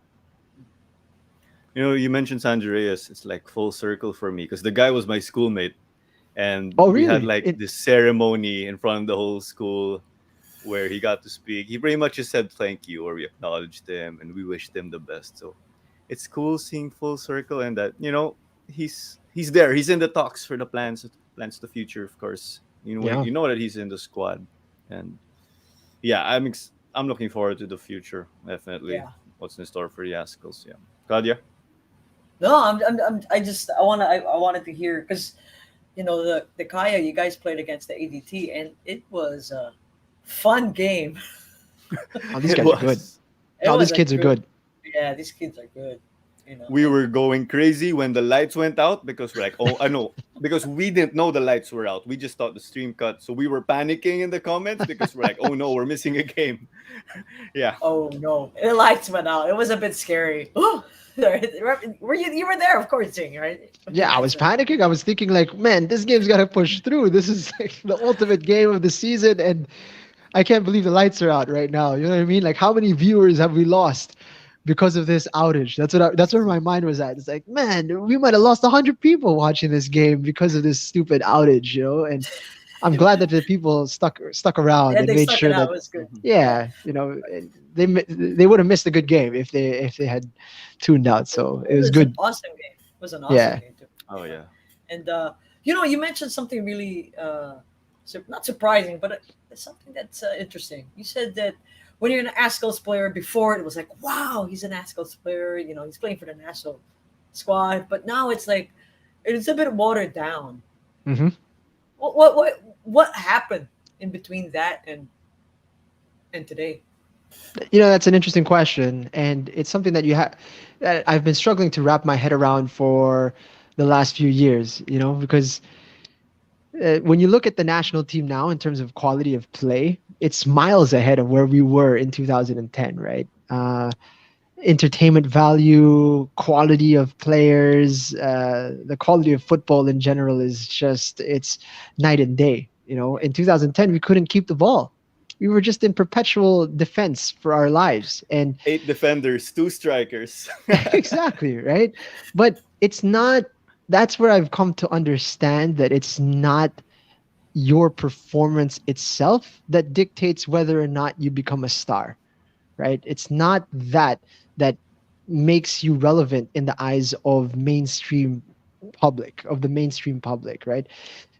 You mentioned Sanjay Reyes. It's like full circle for me because the guy was my schoolmate, and Oh, we had really? like this ceremony in front of the whole school where he got to speak. He pretty much just said thank you, or we acknowledged him and we wished him the best. So it's cool seeing full circle, and that he's there. He's in the talks for the plans the future, of course. Yeah. You know that he's in the squad, and yeah, I'm looking forward to the future. Definitely, yeah. what's in store for the Azkals? Yeah, Claudia. No, I just I wanted to hear because the Kaya you guys played against the ADT and it was a fun game. Oh, these It guys are good. was. It Oh, was these a kids are good. good. Yeah, these kids are good. We And were going crazy when the lights went out because we're like, oh, I know, because we didn't know the lights were out. We just thought the stream cut, so we were panicking in the comments because we're like, oh no, we're missing a game. Yeah, oh no, the lights went out. It was a bit scary. Were you were there, of course, Jing, right? You Yeah, I guys was were. panicking. I was thinking like, man, this game's got to push through. This is like the ultimate game of the season, and I can't believe the lights are out right now. You know what I mean? Like, how many viewers have we lost because of this outage? That's where my mind was at. It's like, man, we might have lost 100 people watching this game because of this stupid outage. And I'm glad that the people stuck around Yeah, and they made stuck it sure out. that, It was good. Yeah, yeah, they would have missed a good game if they had tuned out. So it it was was an good. awesome game. It was an awesome Yeah. game too. oh yeah, And you mentioned something really not surprising, but it's something that's interesting. You said that when you're an Ascals player, before it was like, wow, he's an Ascals player. He's playing for the national squad, but now it's like it's a bit watered down. Hmm. What happened in between that and today? That's an interesting question, and it's something that I've been struggling to wrap my head around for the last few years. Because when you look at the national team now in terms of quality of play, it's miles ahead of where we were in 2010, right? Entertainment value, quality of players, the quality of football in general is just it's night and day. In 2010 we couldn't keep the ball. We were just in perpetual defense for our lives, and 8 defenders, 2 strikers. exactly, right? But it's not. That's where I've come to understand that it's not your performance itself that dictates whether or not you become a star, right? It's not that makes you relevant in the eyes of the mainstream public, right?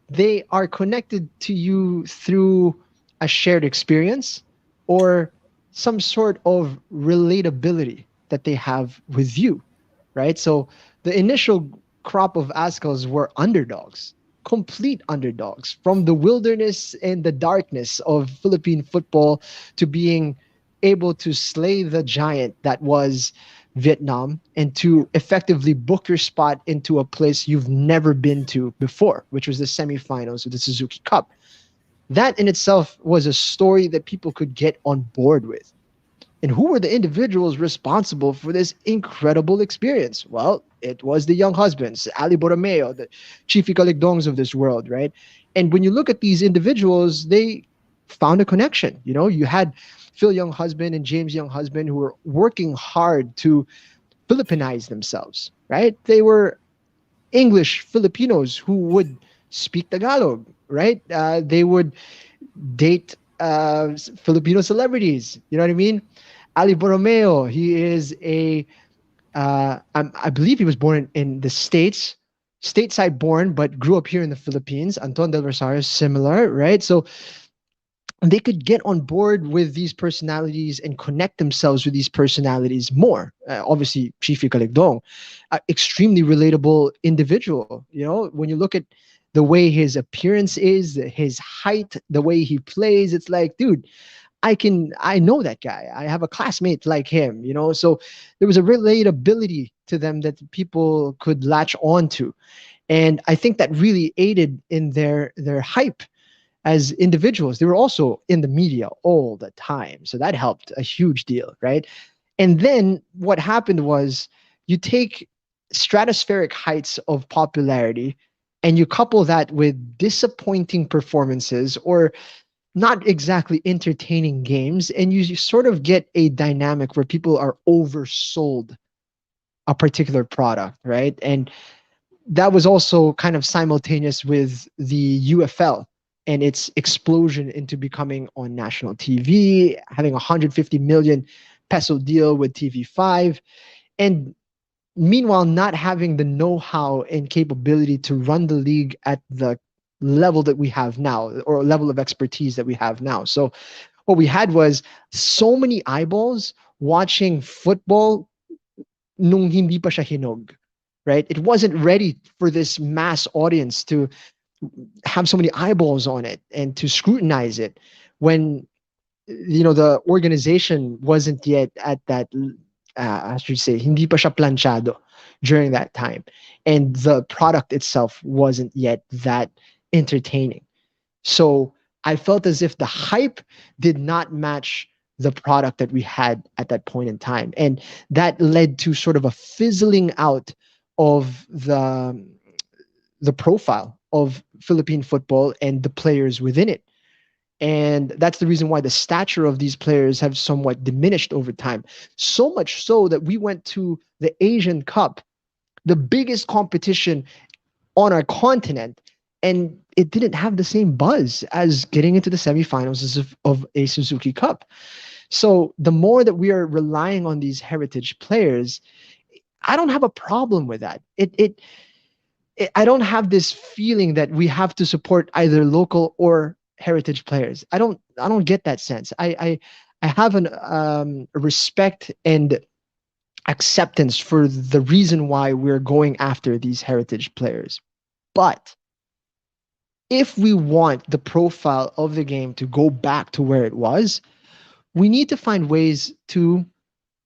They are connected to you through a shared experience or some sort of relatability that they have with you, right? So the initial crop of Azkals were underdogs, complete underdogs, from the wilderness and the darkness of Philippine football to being able to slay the giant that was Vietnam and to effectively book your spot into a place you've never been to before, which was the semifinals of the Suzuki Cup. That in itself was a story that people could get on board with. And who were the individuals responsible for this incredible experience? Well, it was the young husbands, Ali Borromeo, the Chief Ikaligdongs of this world, right? And when you look at these individuals, they found a connection. You had Phil Young Husband and James Young Husband who were working hard to Philippinize themselves, right? They were English Filipinos who would speak Tagalog, right? They would date Filipino celebrities. You know what I mean? Ali Borromeo, he is I believe he was born in the States, stateside born, but grew up here in the Philippines. Anton del Rosario, similar, right? So they could get on board with these personalities and connect themselves with these personalities more. Obviously, Chifi Caligdong, extremely relatable individual. You know, when you look at the way his appearance is, his height, the way he plays, it's like, dude, I know that guy. I have a classmate like him, you know. So there was a relatability to them that people could latch on to. And I think that really aided in their hype as individuals. They were also in the media all the time. So that helped a huge deal, right? And then what happened was you take stratospheric heights of popularity and you couple that with disappointing performances or not exactly entertaining games, and you sort of get a dynamic where people are oversold a particular product, right? And that was also kind of simultaneous with the UFL and its explosion into becoming on national TV, having a 150 million peso deal with TV5, and meanwhile not having the know-how and capability to run the league at the level that we have now or level of expertise that we have now. So what we had was so many eyeballs watching football nung hindi pa siya hinog, right? It wasn't ready for this mass audience to have so many eyeballs on it and to scrutinize it when the organization wasn't yet at that I should say hindi pa siya planchado during that time, and the product itself wasn't yet that entertaining. So I felt as if the hype did not match the product that we had at that point in time. And that led to sort of a fizzling out of the profile of Philippine football and the players within it. And that's the reason why the stature of these players have somewhat diminished over time. So much so that we went to the Asian Cup, the biggest competition on our continent, and it didn't have the same buzz as getting into the semifinals of a Suzuki Cup. So the more that we are relying on these heritage players, I don't have a problem with that. I don't have this feeling that we have to support either local or heritage players. I don't get that sense. I have a respect and acceptance for the reason why we're going after these heritage players. But if we want the profile of the game to go back to where it was, we need to find ways to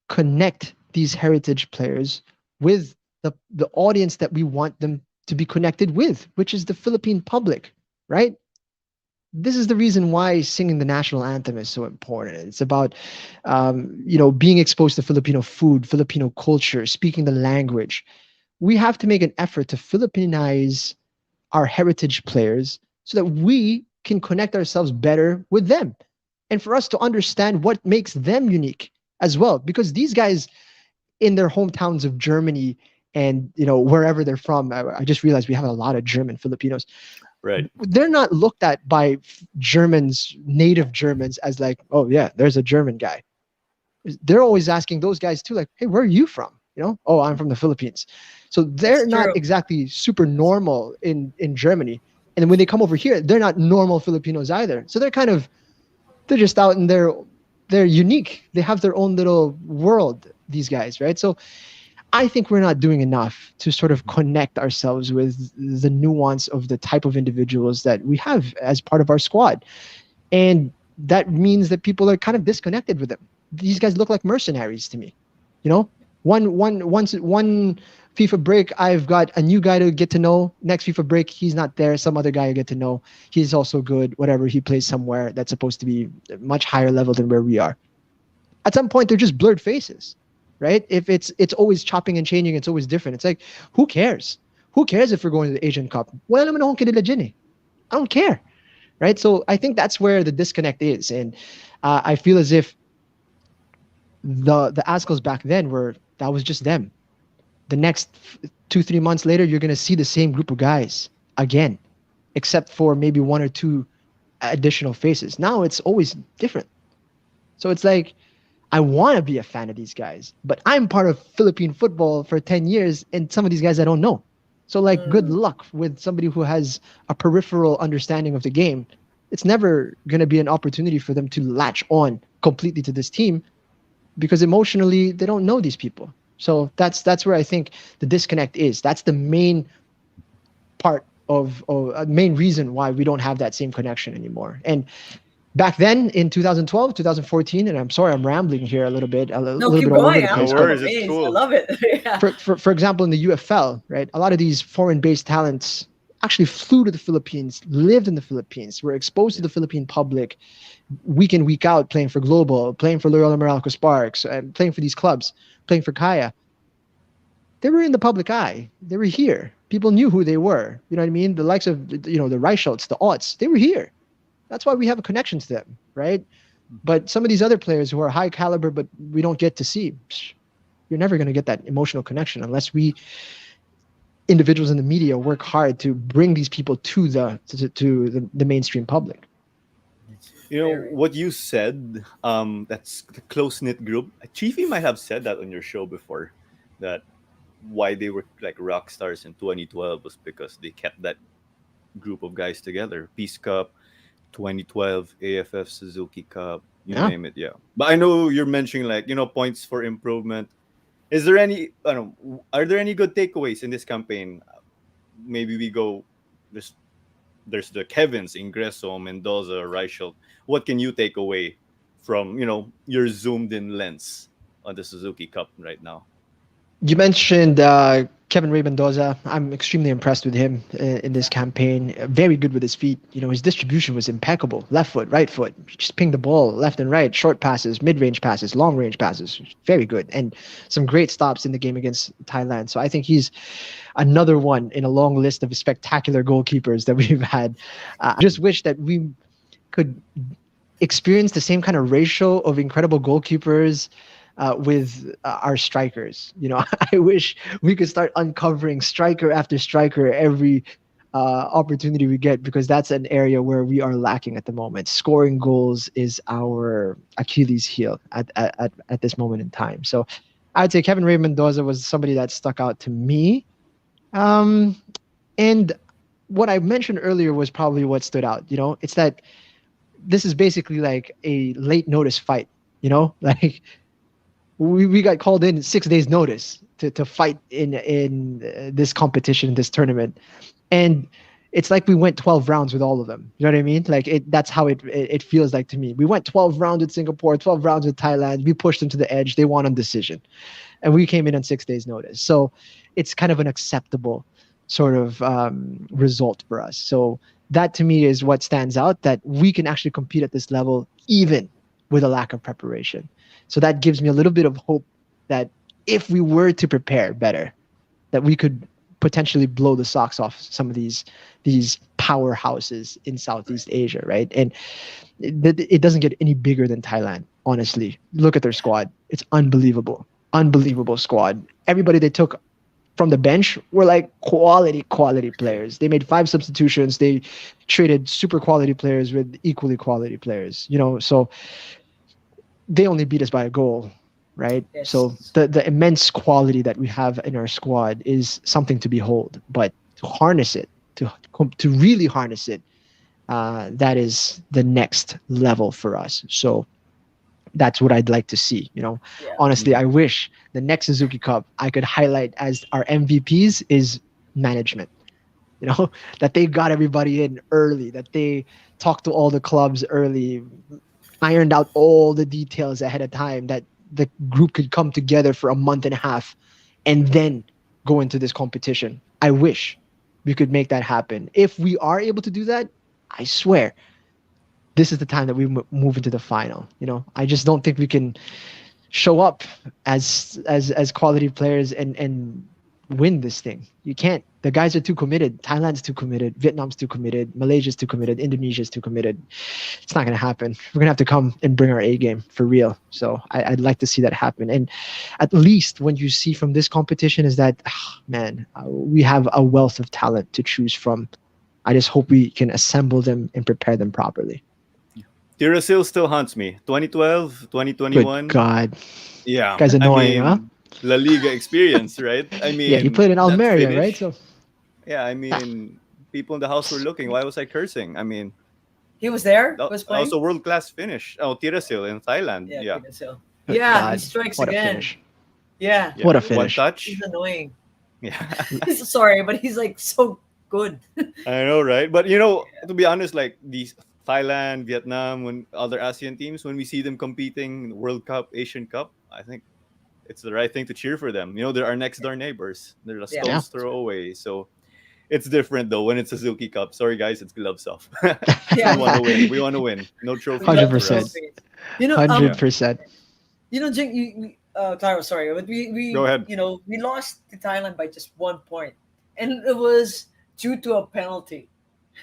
connect these heritage players with the audience that we want them to be connected with, which is the Philippine public, right? This is the reason why singing the national anthem is so important. It's about, being exposed to Filipino food, Filipino culture, speaking the language. We have to make an effort to Filipinize our heritage players so that we can connect ourselves better with them and for us to understand what makes them unique as well. Because these guys in their hometowns of Germany and wherever they're from, I just realized we have a lot of German Filipinos. Right. They're not looked at by Germans, native Germans, as like, oh yeah, there's a German guy. They're always asking those guys too, like, hey, where are you from? Oh, I'm from the Philippines. So they're That's not true. exactly super normal in Germany. And then when they come over here, they're not normal Filipinos either. So they're just out in they're unique. They have their own little world, these guys, right? So I think we're not doing enough to sort of connect ourselves with the nuance of the type of individuals that we have as part of our squad. And that means that people are kind of disconnected with them. These guys look like mercenaries to me. One FIFA break, I've got a new guy to get to know. Next FIFA break, he's not there. Some other guy I get to know. He's also good. Whatever, he plays somewhere that's supposed to be much higher level than where we are. At some point, they're just blurred faces, right? If it's always chopping and changing, it's always different. It's like, who cares? Who cares if we're going to the Asian Cup? Wala naman akong kilala dyan eh. I don't care, right? So I think that's where the disconnect is, and I feel as if the Azkals back then that was just them. The next 2-3 months later, you're gonna see the same group of guys again. except for maybe one or two additional faces. Now it's always different. So it's like I want to be a fan of these guys, but I'm part of Philippine football for 10 years, and some of these guys I don't know. So, like, good luck with somebody who has a peripheral understanding of the game. It's never going to be an opportunity for them to latch on completely to this team because emotionally they don't know these people. So that's where I think the disconnect is. That's the main part of main reason why we don't have that same connection anymore. And back then in 2012, 2014, and I'm sorry I'm rambling here a little bit, No, little keep bit all over going. the No place. I'm But worries, it's amazed. I cool. love it. Yeah. for example, in the UFL, right, a lot of these foreign-based talents actually flew to the Philippines, lived in the Philippines, were exposed to the Philippine public week in, week out, playing for Global, playing for Loyola Meralco Sparks, playing for these clubs, playing for Kaya. They were in the public eye. They were here. People knew who they were. You know what I mean? The likes of, the Reichholtz, the Otts, they were here. That's why we have a connection to them, right? But some of these other players who are high caliber, but we don't get to see, you're never going to get that emotional connection unless we individuals in the media work hard to bring these people to the mainstream public. You know Very. what you said. That's the close knit group. Chiefy might have said that on your show before. That why they were like rock stars in 2012 was because they kept that group of guys together. Peace Cup, 2012, AFF Suzuki Cup, you Yeah. name it. Yeah. But I know you're mentioning like points for improvement. Is there any? I don't know. Are there any good takeaways in this campaign? Maybe we go. There's there's the Kevins, Ingreso, Mendoza, Reichelt. What can you take away from your zoomed in lens on the Suzuki Cup right now? You mentioned Kevin Ray Mendoza. I'm extremely impressed with him in this campaign. Very good with his feet. His distribution was impeccable. Left foot, right foot. Just ping the ball left and right. Short passes, mid-range passes, long-range passes. Very good. And some great stops in the game against Thailand. So I think he's another one in a long list of spectacular goalkeepers that we've had. I just wish that we could experience the same kind of ratio of incredible goalkeepers with our strikers. I wish we could start uncovering striker after striker every opportunity we get, because that's an area where we are lacking at the moment. Scoring goals is our Achilles heel at this moment in time. So I'd say Kevin Ray Mendoza was somebody that stuck out to me. And what I mentioned earlier was probably what stood out. It's that this is basically like a late notice fight, like we got called in 6 days notice to fight in this competition, this tournament. And it's like we went 12 rounds with all of them. You know what I mean? Like that's how it feels like to me. We went 12 rounds with Singapore, 12 rounds with Thailand. We pushed them to the edge. They won on decision. And we came in on 6 days notice. So it's kind of an acceptable sort of result for us. So that to me is what stands out, that we can actually compete at this level even with a lack of preparation. So that gives me a little bit of hope that if we were to prepare better, that we could potentially blow the socks off some of these powerhouses in Southeast Asia, right? And it doesn't get any bigger than Thailand, honestly. Look at their squad. It's unbelievable. Unbelievable squad. Everybody they took from the bench were like quality players. They made 5 substitutions. They traded super quality players with equally quality players, so they only beat us by a goal, right? Yes. So the immense quality that we have in our squad is something to behold. But to harness it, to really harness it, that is the next level for us. So that's what I'd like to see. Yeah. Honestly, I wish the next Suzuki Cup I could highlight as our MVPs is management. That they got everybody in early, that they talked to all the clubs early, ironed out all the details ahead of time, that the group could come together for a month and a half and then go into this competition. I wish we could make that happen. If we are able to do that, I swear this is the time that we move into the final. I just don't think we can show up as quality players and win this thing. You can't. The guys are too committed. Thailand's too committed. Vietnam's too committed. Malaysia's too committed. Indonesia's too committed. It's not going to happen. We're going to have to come and bring our A game for real. So I'd like to see that happen. And at least what you see from this competition is that, we have a wealth of talent to choose from. I just hope we can assemble them and prepare them properly. Tirasil still haunts me. 2012, Good 2021. God, Yeah, guy's I annoying, huh? mean, La Liga experience, right? I Yeah, he mean, played in that Almeria, right? finish. So Yeah, I mean, people in the house were looking. Why was I cursing? I mean, He was there. that, Was that was playing. a world class finish. Oh, Tirasil in Thailand. Yeah, Yeah, Peter Sil. good Yeah, he God, strikes what a again. finish! Yeah, yeah. What a One finish! he's touch. annoying. Yeah, He's sorry, but he's like so good. I know, right? But to be honest, like these Thailand, Vietnam, when other ASEAN teams, when we see them competing in the World Cup, Asian Cup, I think it's the right thing to cheer for them. They're our next door neighbors. They're a Yeah, Yeah, stone's throw away. So it's different though when it's a Suzuki Cup. Sorry guys, it's gloves off. We yeah. want to win. We want to win. No We trophy hundred love left the for percent, us. Philippines. You know, hundred Yeah. percent. Jing, Tyro, sorry, but Go ahead. we lost to Thailand by just 1 point, and it was due to a penalty.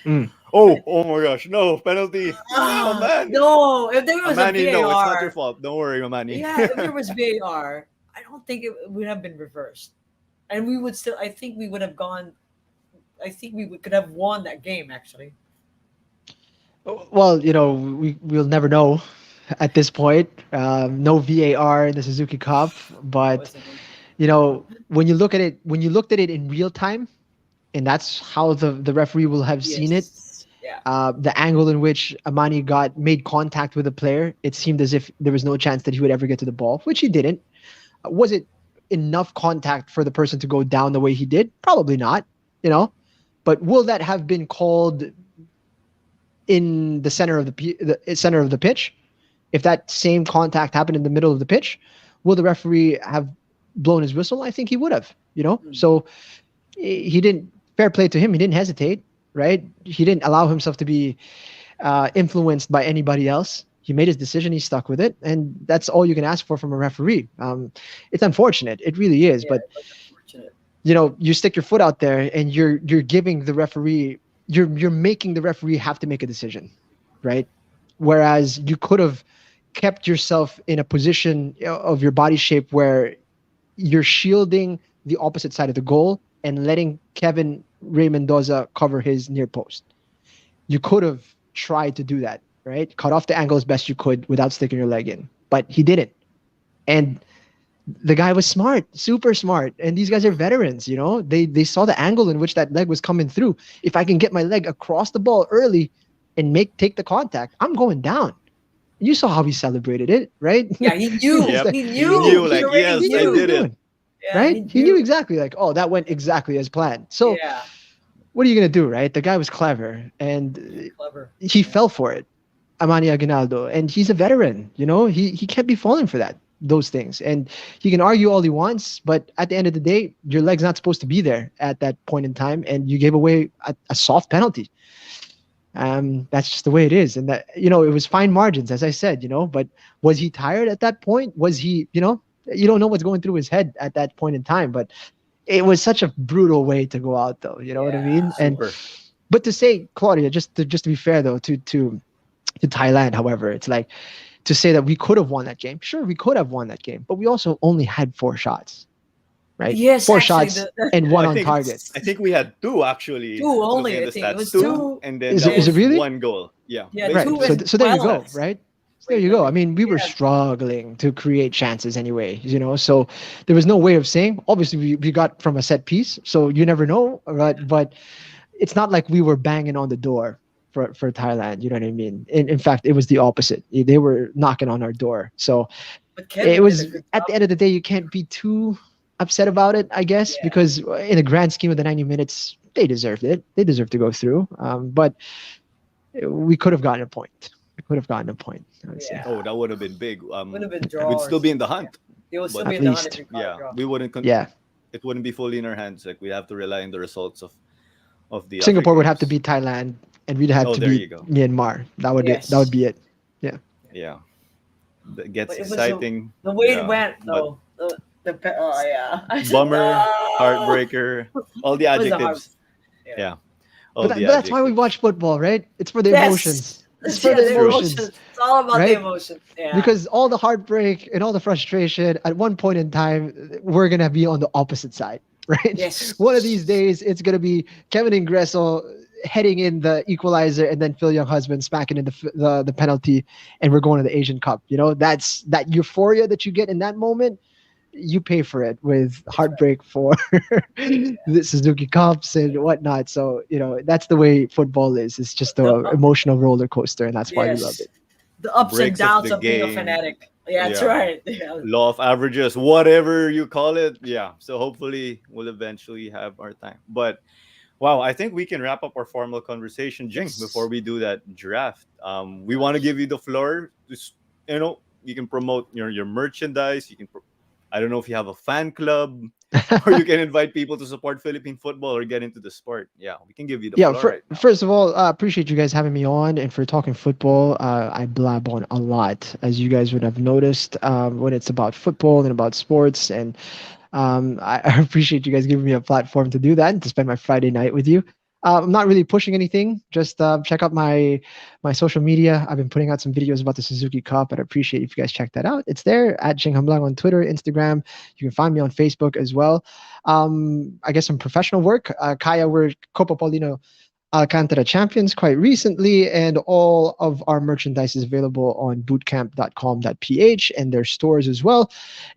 Mm. Oh my gosh. No, penalty. Oh man. No, if there was a Amani, no, it's not your VAR, fault. Don't worry, Amani. yeah, if there was VAR, I don't think it would have been reversed, and we would still. I think we would have gone. I think could have won that game actually. Well, we'll never know at this point. No VAR in the Suzuki Cup, That but was a good. when you looked at it in real time, and that's how the referee will have seen it. Yes. Yeah. The angle in which Amani made contact with the player, it seemed as if there was no chance that he would ever get to the ball, which he didn't. Was it enough contact for the person to go down the way he did? Probably not, But will that have been called in the center of the center of the pitch? If that same contact happened in the middle of the pitch, will the referee have blown his whistle? I think he would have, So he didn't. Fair play to him. He didn't hesitate, right? He didn't allow himself to be influenced by anybody else. He made his decision. He stuck with it, and that's all you can ask for from a referee. It's unfortunate. It really is, Yeah, but it was unfortunate. you stick your foot out there, and you're giving the referee. You're making the referee have to make a decision, right? Whereas you could have kept yourself in a position of your body shape where you're shielding the opposite side of the goal and letting Kevin Ray Mendoza cover his near post. You could have tried to do that, right? Cut off the angle as best you could without sticking your leg in, but he didn't. And the guy was smart, super smart. And these guys are veterans, They saw the angle in which that leg was coming through. If I can get my leg across the ball early and take the contact, I'm going down. You saw how he celebrated it, right? Yeah, he knew. Yep. He He knew. knew, He like, already yes, He knew I what he knew. was did it. doing, Yeah, right? He knew exactly, like, oh, that went exactly as planned. So Yeah, what are you going to do, right? The guy was clever, and clever. he fell for it, Amani Aguinaldo, and he's a veteran. He can't be falling for those things, and he can argue all he wants, but at the end of the day, your leg's not supposed to be there at that point in time, and you gave away a soft penalty. That's just the way it is, and that it was fine margins, as I said, but was he tired at that point? Was he, you don't know what's going through his head at that point in time, but it was such a brutal way to go out, though. You know what I mean? And Super. but to say, Claudia, just to be fair though, to Thailand, however, it's like to say that we could have won that game. Sure, we could have won that game, but we also only had 4 shots, right? Yes, 4 actually, shots and one on target. I think we had 2 actually. Two only, looking at I the think. It stats. was 2, two. and then Is that it was really? 1 goal. Yeah. Yeah, Right. two So, and so there you go, violence. right? So there you go. I mean, we were Yeah. struggling to create chances anyway, So there was no way of saying. Obviously, we got from a set piece, so you never know. But it's not like we were banging on the door for Thailand. You know what I mean? In fact, it was the opposite. They were knocking on our door. So But Kevin it did was a good at job. the end of the day, you can't be too upset about it, I guess, Yeah. because in the grand scheme of the 90 minutes, they deserved it. They deserved to go through. But we could have gotten a point. We could have gotten a point, I would say. Yeah. Oh, that would have been big. Would have been We'd draws. still be in the hunt. They will still but be at in the least. hunt if we caught a Yeah, draw. we wouldn't. Yeah. It wouldn't be fully in our hands. Like we have to rely on the results of the other Singapore would have to games. beat Thailand, and we'd have Oh, to there you beat go. Myanmar. That would Yes. that would be it. Yeah, that gets But it was exciting. The way Yeah, it went, but though. Oh, yeah. I said, bummer, "No." heartbreaker, all the It was a heart- adjectives. Yeah. Yeah, all But the that's why we adjectives. watch football, right? It's for the Yes. emotions. It's Yeah, for the the emotions. emotions. It's all about Right? the emotions. Yeah. Because all the heartbreak and all the frustration, at one point in time, we're gonna be on the opposite side, right? Yes. One of these days, it's gonna be Kevin Ingresso heading in the equalizer, and then Phil Young husband smacking in the penalty, and we're going to the Asian Cup. That's that euphoria that you get in that moment. You pay for it with That's right. heartbreak for the Suzuki Cups and whatnot. So that's the way football is. It's just The a emotional roller coaster, and that's why we love yes, it. the ups and Breaks of downs the of being a game. fanatic. Yeah, that's Yeah. right. Yeah. Law of averages, whatever you call it. Yeah. So hopefully we'll eventually have our time. But wow, I think we can wrap up our formal conversation, Jing, before Yes. we do that draft. We want to give you the floor. You can promote your merchandise. I don't know if you have a fan club, or you can invite people to support Philippine football or get into the sport. Yeah, we can give you the Yeah, floor right now. first of all, appreciate you guys having me on and for talking football. I blab on a lot, as you guys would have noticed, when it's about football and about sports. And I appreciate you guys giving me a platform to do that and to spend my Friday night with you. I'm not really pushing anything. Just check out my social media. I've been putting out some videos about the Suzuki Cup. I'd appreciate if you guys check that out. It's there at Jing Jamlang on Twitter, Instagram. You can find me on Facebook as well. I guess some professional work. Kaya, we're Copa Paulino Alcantara champions quite recently, and all of our merchandise is available on bootcamp.com.ph and their stores as well.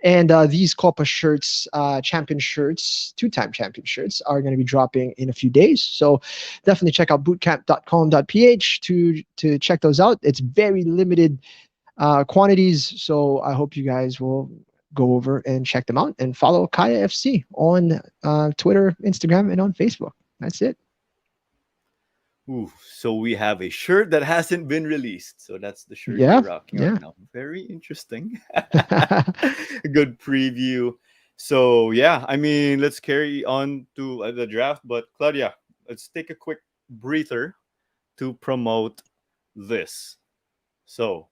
And these Copa shirts, champion shirts, two-time champion shirts, are going to be dropping in a few days. So definitely check out bootcamp.com.ph to check those out. It's very limited quantities, so I hope you guys will go over and check them out and follow Kaya FC on Twitter, Instagram, and on Facebook. That's it. Ooh, so we have a shirt that hasn't been released. So that's the shirt Yeah, you're rocking right yeah. now. Very interesting. Good preview. So yeah, I mean, let's carry on to the draft. But Claudia, let's take a quick breather to promote this. So,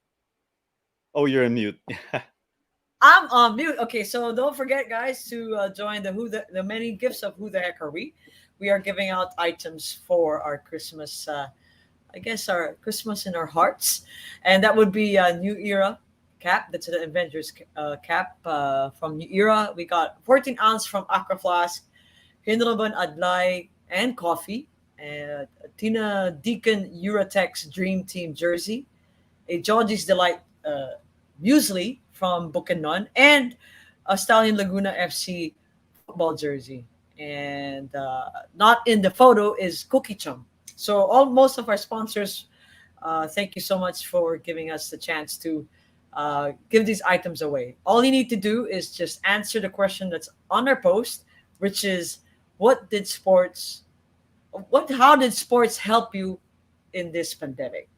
oh, you're on mute. I'm on mute. Okay, so don't forget, guys, to join the many gifts of Who the Heck Are We? We are giving out items for our Christmas. I guess our Christmas in our hearts, and that would be a New Era cap. That's an Avengers cap from New Era. We got 14 ounce from Aqua Flask, Hinrobon Adlai, and coffee. And Tina Deacon Eurotex Dream Team jersey, a Georgie's Delight muesli from Bukidnon, and a Stallion Laguna FC football jersey. And not in the photo is Cookie Chum. So all most of our sponsors, thank you so much for giving us the chance to give these items away. All you need to do is just answer the question that's on our post, which is what did sports, what how did sports help you in this pandemic?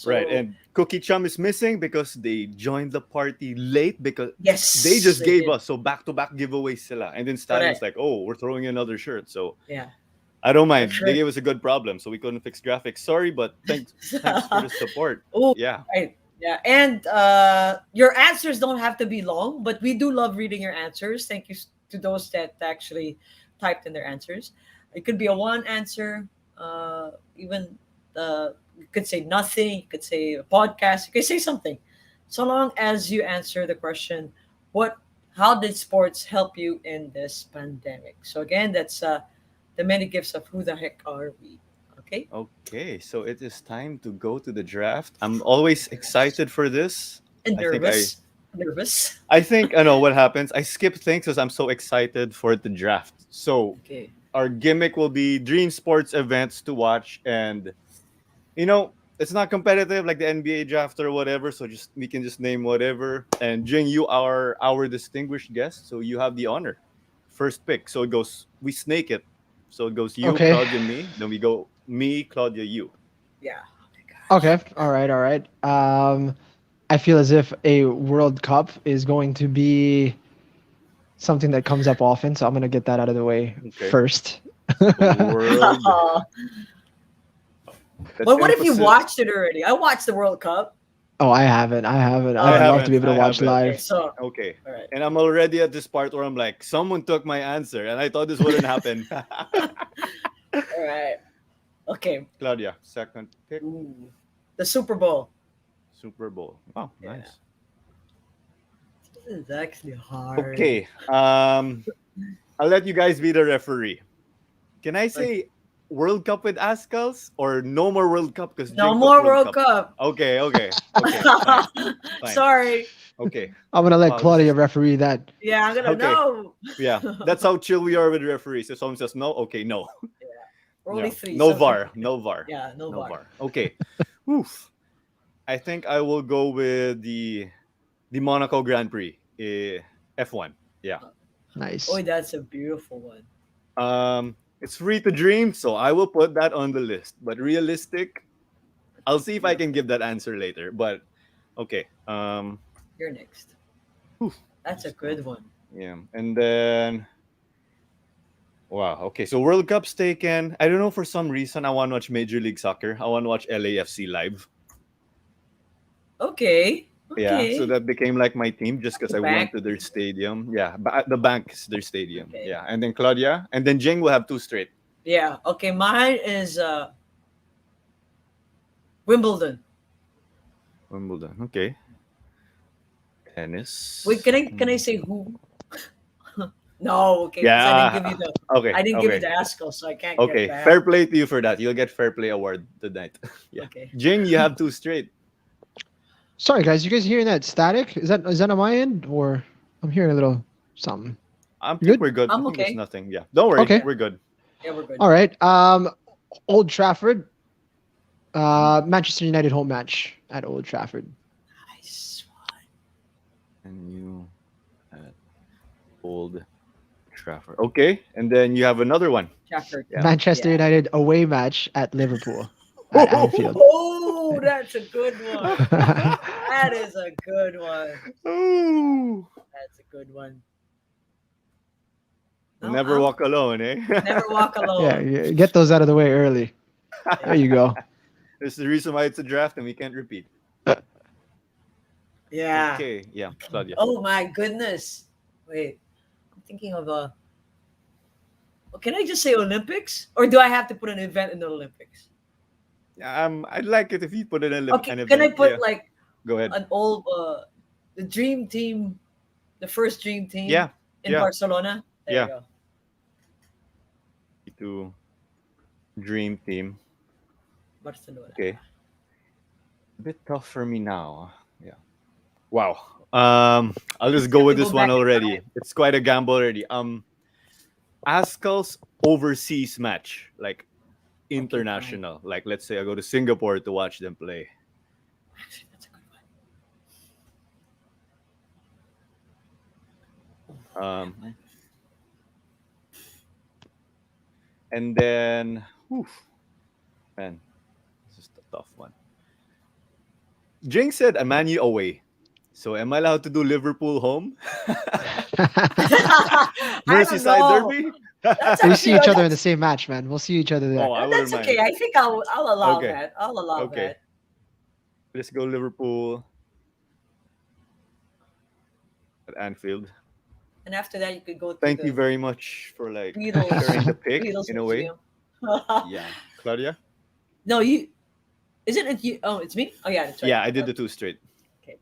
Right, So and Cookie Chum is missing because they joined the party late because they yes, just they gave did. us so back to back giveaways sila. And then Stalin was Correct. like, "Oh, we're throwing in another shirt." So Yeah, I don't mind. that's They right. gave us a good problem, so we couldn't fix graphics. Sorry, but thanks for the support. Oh, Yeah, right. Yeah, and your answers don't have to be long, but we do love reading your answers. Thank you to those that actually typed in their answers. It could be a one answer, even you could say nothing. You could say a podcast. You could say something, so long as you answer the question, what? How did sports help you in this pandemic? So again, that's the many gifts of who the heck are we? Okay. okay, so it is time to go to the draft. I'm always Yes. excited for this. And I think I nervous. Nervous. I think I know what happens. I skip things because I'm so excited for the draft. So Okay. our gimmick will be dream sports events to watch, and you know it's not competitive like the NBA draft or whatever. So just we can just name whatever. And Jing, you are our distinguished guest, so you have the honor. First pick. So it goes. We snake it. So it goes you, Okay. Claudia, me. Then we go me, Claudia, you. Yeah. Oh my Okay. gosh. All right. All right. I feel as if a World Cup is going to be something that comes up often, so I'm gonna get that out of the way Okay. first. World. That's But what if you emphasis. watched it already? I watched the World Cup. Oh, I haven't. I haven't. I I'd love to Okay. be haven't. able to I watch haven't. Okay. live. So, Okay. all right. And I'm already at this part where I'm like, someone took my answer, and I thought this wouldn't happen. All right. Okay. Claudia, second pick, Ooh. The Super Bowl. Super Bowl. Oh, Yeah. nice. This is actually hard. Okay. I'll let you guys be the referee. Can I Like, say World Cup with Azkals or no more World Cup because No Jing took more World World Cup? Cup. Okay, fine, fine. Sorry. Okay, I'm gonna let wow, this Claudia is referee that. Yeah, I'm gonna okay. no. Yeah, that's how chill we are with referees. If someone says no, okay, no. We're only Yeah, three, no so VAR, no VAR, yeah, no no VAR. VAR. Okay, oof. I think I will go with the Monaco Grand Prix, F1. Yeah. Oh, Nice. that's a beautiful one. It's free to dream, so I will put that on the list. But realistic, I'll see if I can Beautiful. give that answer later. But okay. You're next. Whew, That's a just now. good one. Yeah, and then wow. Okay, so World Cup's taken. I don't know, for some reason I want to watch Major League Soccer. I want to watch LAFC live. Okay. Yeah, so Okay. that became like my team just The because I went bank. to their stadium. Yeah, the bank is their stadium. Okay. Yeah, and then Claudia, and then Jing will have two straight. Yeah. Okay. Mine is Wimbledon. Wimbledon. Okay. Tennis. Wait, can I say who? No. Okay, because Yeah. Okay. I didn't give you Okay. the ASCO, so I can't get Okay. that. Fair play to you for that. You'll get fair play award tonight. Yeah. Okay. Jing, you have two straight. Sorry, guys. You guys hearing that static? Is that on my end or I'm hearing a little something? I You think good? we're good. I I'm think there's okay. nothing. Yeah. Don't worry. Okay. Yeah. We're good. Yeah, we're good. All right. Old Trafford. Manchester United home match at Old Trafford. Nice. And you at Old Trafford. Okay. And then you have another one. Trafford. Yeah. Manchester Yeah. United away match at Liverpool at Anfield. Oh, that's a good one. That is a good one. Ooh. That's a good one. No, Never walk alone, eh? never walk Yeah, alone. get those out of the way early. There Yeah. you go. There's the reason why it's a draft and we can't repeat. Yeah. Okay. Yeah. Claudia. Oh my goodness. Wait, I'm thinking of a. Can I just say Olympics, or do I have to put an event in the Olympics? I'd like it if you put Okay, an can I event. Yeah. put like Go ahead. an old the dream team, the first dream team Yeah. in Yeah. Barcelona? There you Yeah. go. To dream team. Barcelona. Okay. A bit tough for me now. Yeah. Wow. I'll just You go have to with go this one back in already. time. It's quite a gamble already. Ascal's overseas match, like Okay, fine. international. Like let's say I go to Singapore to watch them play. Actually, that's a good one. Um, and then, whew, man, this is a tough one. Jing said a Man U away. So am I allowed to do Liverpool home? I don't Merseyside know. derby? That's We actually see each other in the that's same match, man. We'll see each other there. Oh, I wouldn't that's mind. okay. I think I'll allow Okay. that. I'll allow Okay. that. Let's go Liverpool at Anfield. And after that, you could go to Thank you the very much for like Beatles sharing the pick Beatles in a way. Museum. Yeah. Claudia? No, you. Isn't it you? Oh, it's me. Oh yeah, that's right. Yeah, I did the two straight. Okay.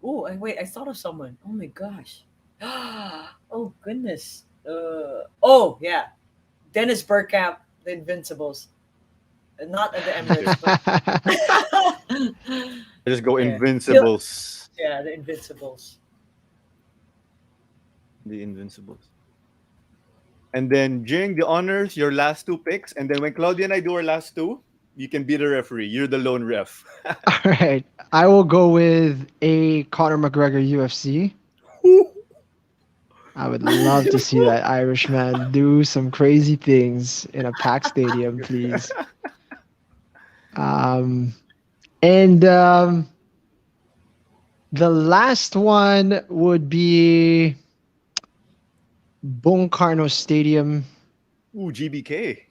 Oh, wait. I thought of someone. Oh my gosh. Oh goodness. Oh yeah. Dennis Bergkamp, the Invincibles. Not at the Emirates, but I just go yeah. Invincibles. Yeah, the Invincibles. The Invincibles. And then Jing, the honors, your last two picks. And then when Claudia and I do our last two, you can be the referee. You're the lone ref. All right. I will go with a Conor McGregor UFC. I would love to see that Irishman do some crazy things in a packed stadium, please. And the last one would be Bongcarno Stadium. Ooh, GBK.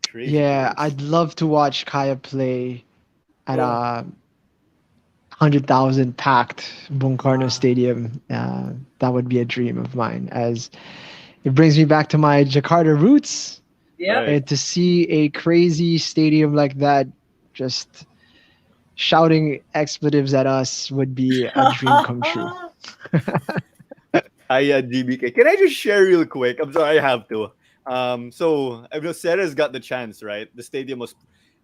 Crazy Yeah, place. I'd love to watch Kaya play at Oh. 100,000 packed Bongcarno Wow. Stadium. That would be a dream of mine, as it brings me back to my Jakarta roots. Yep. Right. And to see a crazy stadium like that just shouting expletives at us would be a dream come true. Aya GBK. Can I just share real quick? I'm sorry, I have to. So I know Ceres got the chance, right? The stadium was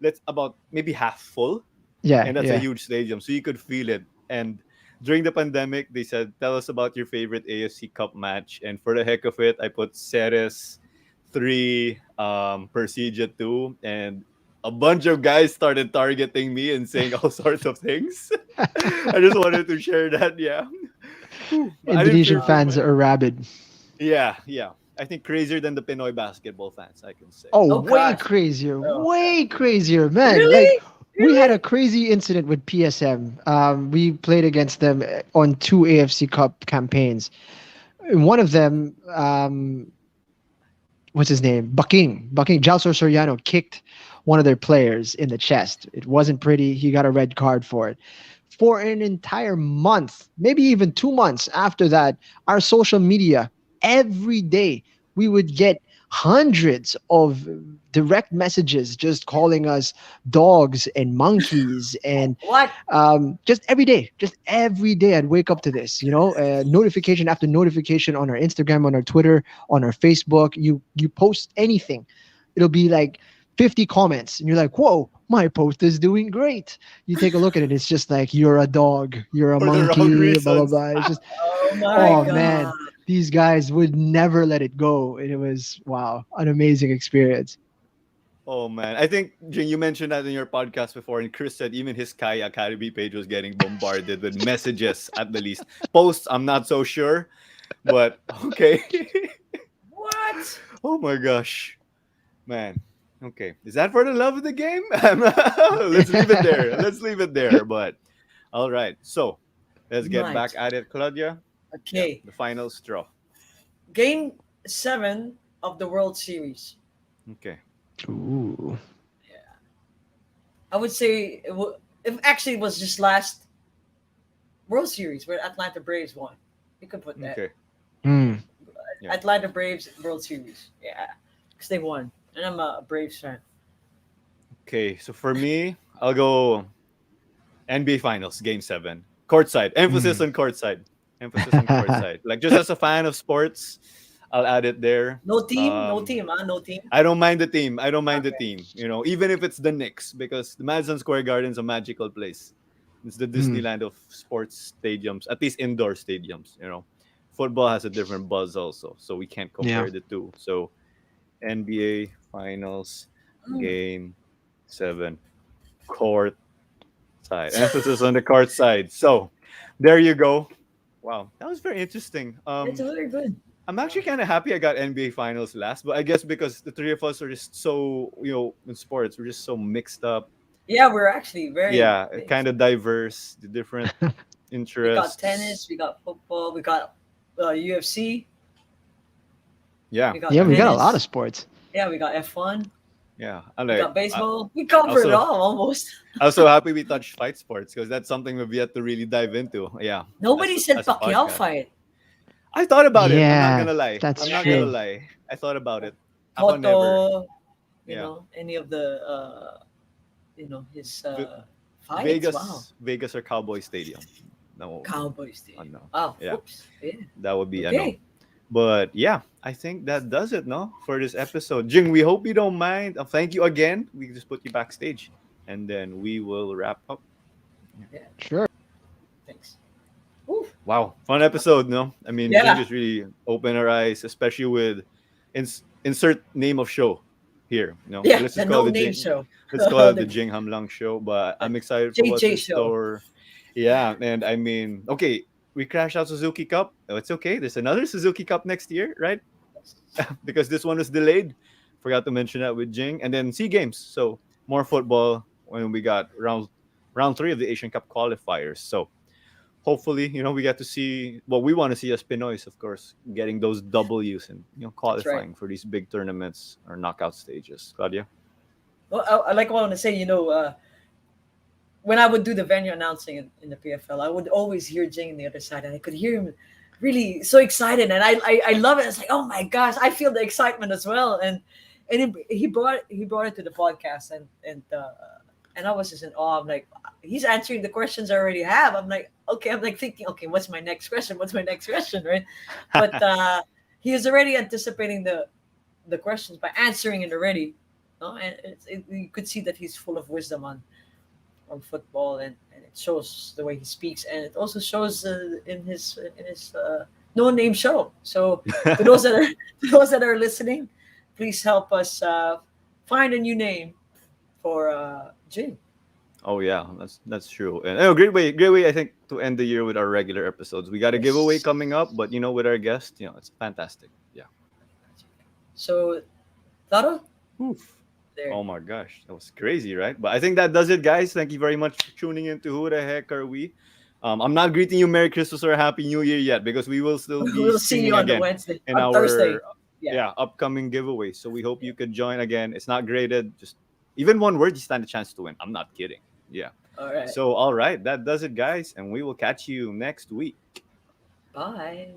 let's about maybe half full, Yeah, and that's a yeah. huge stadium, so you could feel it. And during the pandemic, they said, "Tell us about your favorite AFC Cup match." And for the heck of it, I put Ceres 3, Persija 2, and a bunch of guys started targeting me and saying all sorts of things. I just wanted to share that, yeah. Whew, but I didn't Indonesian fear too fans much. are rabid. Yeah, yeah. I think crazier than the Pinoy basketball fans, I can say. Oh, Oh way gosh. crazier, Oh, way crazier, man. Like really? we had Really? a crazy incident with PSM. We played against them on two AFC Cup campaigns. In one of them, what's his name? Bucking. Jalsor Soriano kicked one of their players in the chest. It wasn't pretty. He got a red card for it. For an entire month, maybe even 2 months after that, our social media, every day, we would get hundreds of direct messages just calling us dogs and monkeys and What? just every day I'd wake up to this, notification after notification on our Instagram, on our Twitter, on our Facebook. You post anything, it'll be like 50 comments, and you're like, whoa, my post is doing great. You take a look at it, it's just like, you're a dog, you're a For the wrong monkey, blah blah reasons. blah. It's just, Oh my oh god. man, these guys would never let it go, and it was, wow, an amazing experience. Oh man, I think Jing, you mentioned that in your podcast before, and Chris said even his Kaya Academy page was getting bombarded with messages at the least. Posts, I'm not so sure, but okay. What? Oh my gosh, man. Okay, is that for the love of the game? Let's leave it there. Let's leave it there. But all right, so let's get back Right. at it, Claudia. Yeah, Okay. the final straw. Game 7 of the World Series. Okay. Ooh. I would say if actually it was just last World Series where Atlanta Braves won. You could put that. Okay. Hmm. Yeah. Atlanta Braves World Series. Yeah. Because they won. And I'm a Braves fan. Okay. So for me, I'll go NBA Finals, Game 7. Courtside. Emphasis Hmm. on courtside. Emphasis on courtside. Like, just as a fan of sports, I'll add it there. No team? No Um, team, huh? No team? I don't mind the team. I don't mind the Okay. team. Even if it's the Knicks, because the Madison Square Garden is a magical place. It's the Hmm. Disneyland of sports stadiums, at least indoor stadiums. Football has a different buzz also, so we can't Yeah. compare the two. So NBA Finals, Mm. Game 7, court side. Emphasis on the court side. So there you go. Wow, that was very interesting. It's very good. I'm actually kind of happy I got NBA Finals last, but I guess because the three of us are just so, in sports, we're just so mixed up. Yeah, we're actually very Yeah, kind of diverse, the different we got tennis, interests. we got football, we got UFC, Yeah, we got Yeah, I we got a mean, lot of tennis. sports. Yeah, we got F1, yeah, we got I baseball. We covered it also all almost. I was so happy we touched fight sports because that's something we've yet to really dive into. Yeah, Nobody said as a Pacquiao podcast. fight. I thought about it. I'm not Yeah, gonna lie. that's I'm not gonna true. lie. I thought about it. Ako never. Cotto, Yeah. any of the his V- fights. Wow. Vegas or Cowboy Stadium. No, Cowboys team. no. Wow. Yeah, Oops. Yeah. that would be a no. Okay. But yeah, I think that does it, no, for this episode. Jing, we hope you don't mind. Thank you again. We just put you backstage, and then we will wrap up. Yeah. Sure. Thanks. Oof. Wow, fun episode, no? I mean, Jing Yeah. just really opened our eyes, especially with insert name of show here. Yeah. Let's The just call no it the name Jing. show. Let's call it the The Jing Hamlang show. But I'm excited for what's JJ in show. store. Yeah, and I mean, okay, we crashed out Suzuki Cup. Oh, it's okay. There's another Suzuki Cup next year, right? Because this one was delayed. Forgot to mention that with Jing. And then Sea Games. So more football when we got round 3 of the Asian Cup qualifiers. So hopefully, we get to see what we want to see as Pinoys, of course, getting those W's and That's right. qualifying for these big tournaments or knockout stages. Claudia? Well, I like what I want to say. When I would do the venue announcing in the PFL, I would always hear Jing on the other side, and I could hear him really so excited, and I love it. It's like, oh my gosh, I feel the excitement as well, and he brought it to the podcast, and I was just in awe. I'm like, he's answering the questions I already have. I'm like, okay, I'm like thinking, okay, what's my next question? What's my next question, right? But he is already anticipating the questions by answering it already. No, and you could see that he's full of wisdom on football, and it shows the way he speaks, and it also shows in his no name show. So to those that are to those that are listening, please help us find a new name for Jing. Oh yeah, that's true. And great way. I think to end the year with our regular episodes. We got a giveaway Yes. coming up, but with our guest, it's fantastic. Yeah. So Taro, Oof. there. Oh my gosh, that was crazy, right? But I think that does it, guys. Thank you very much for tuning in to Who the Heck Are We? I'm not greeting you Merry Christmas or Happy New Year yet because we will still be We'll see you streaming on the again Wednesday, in on Thursday. our Yeah. upcoming giveaway. So we hope Yeah. you could join again. It's not graded, just even one word, you stand a chance to win. I'm not kidding. Yeah. All right. So all right, that does it, guys, and we will catch you next week. Bye.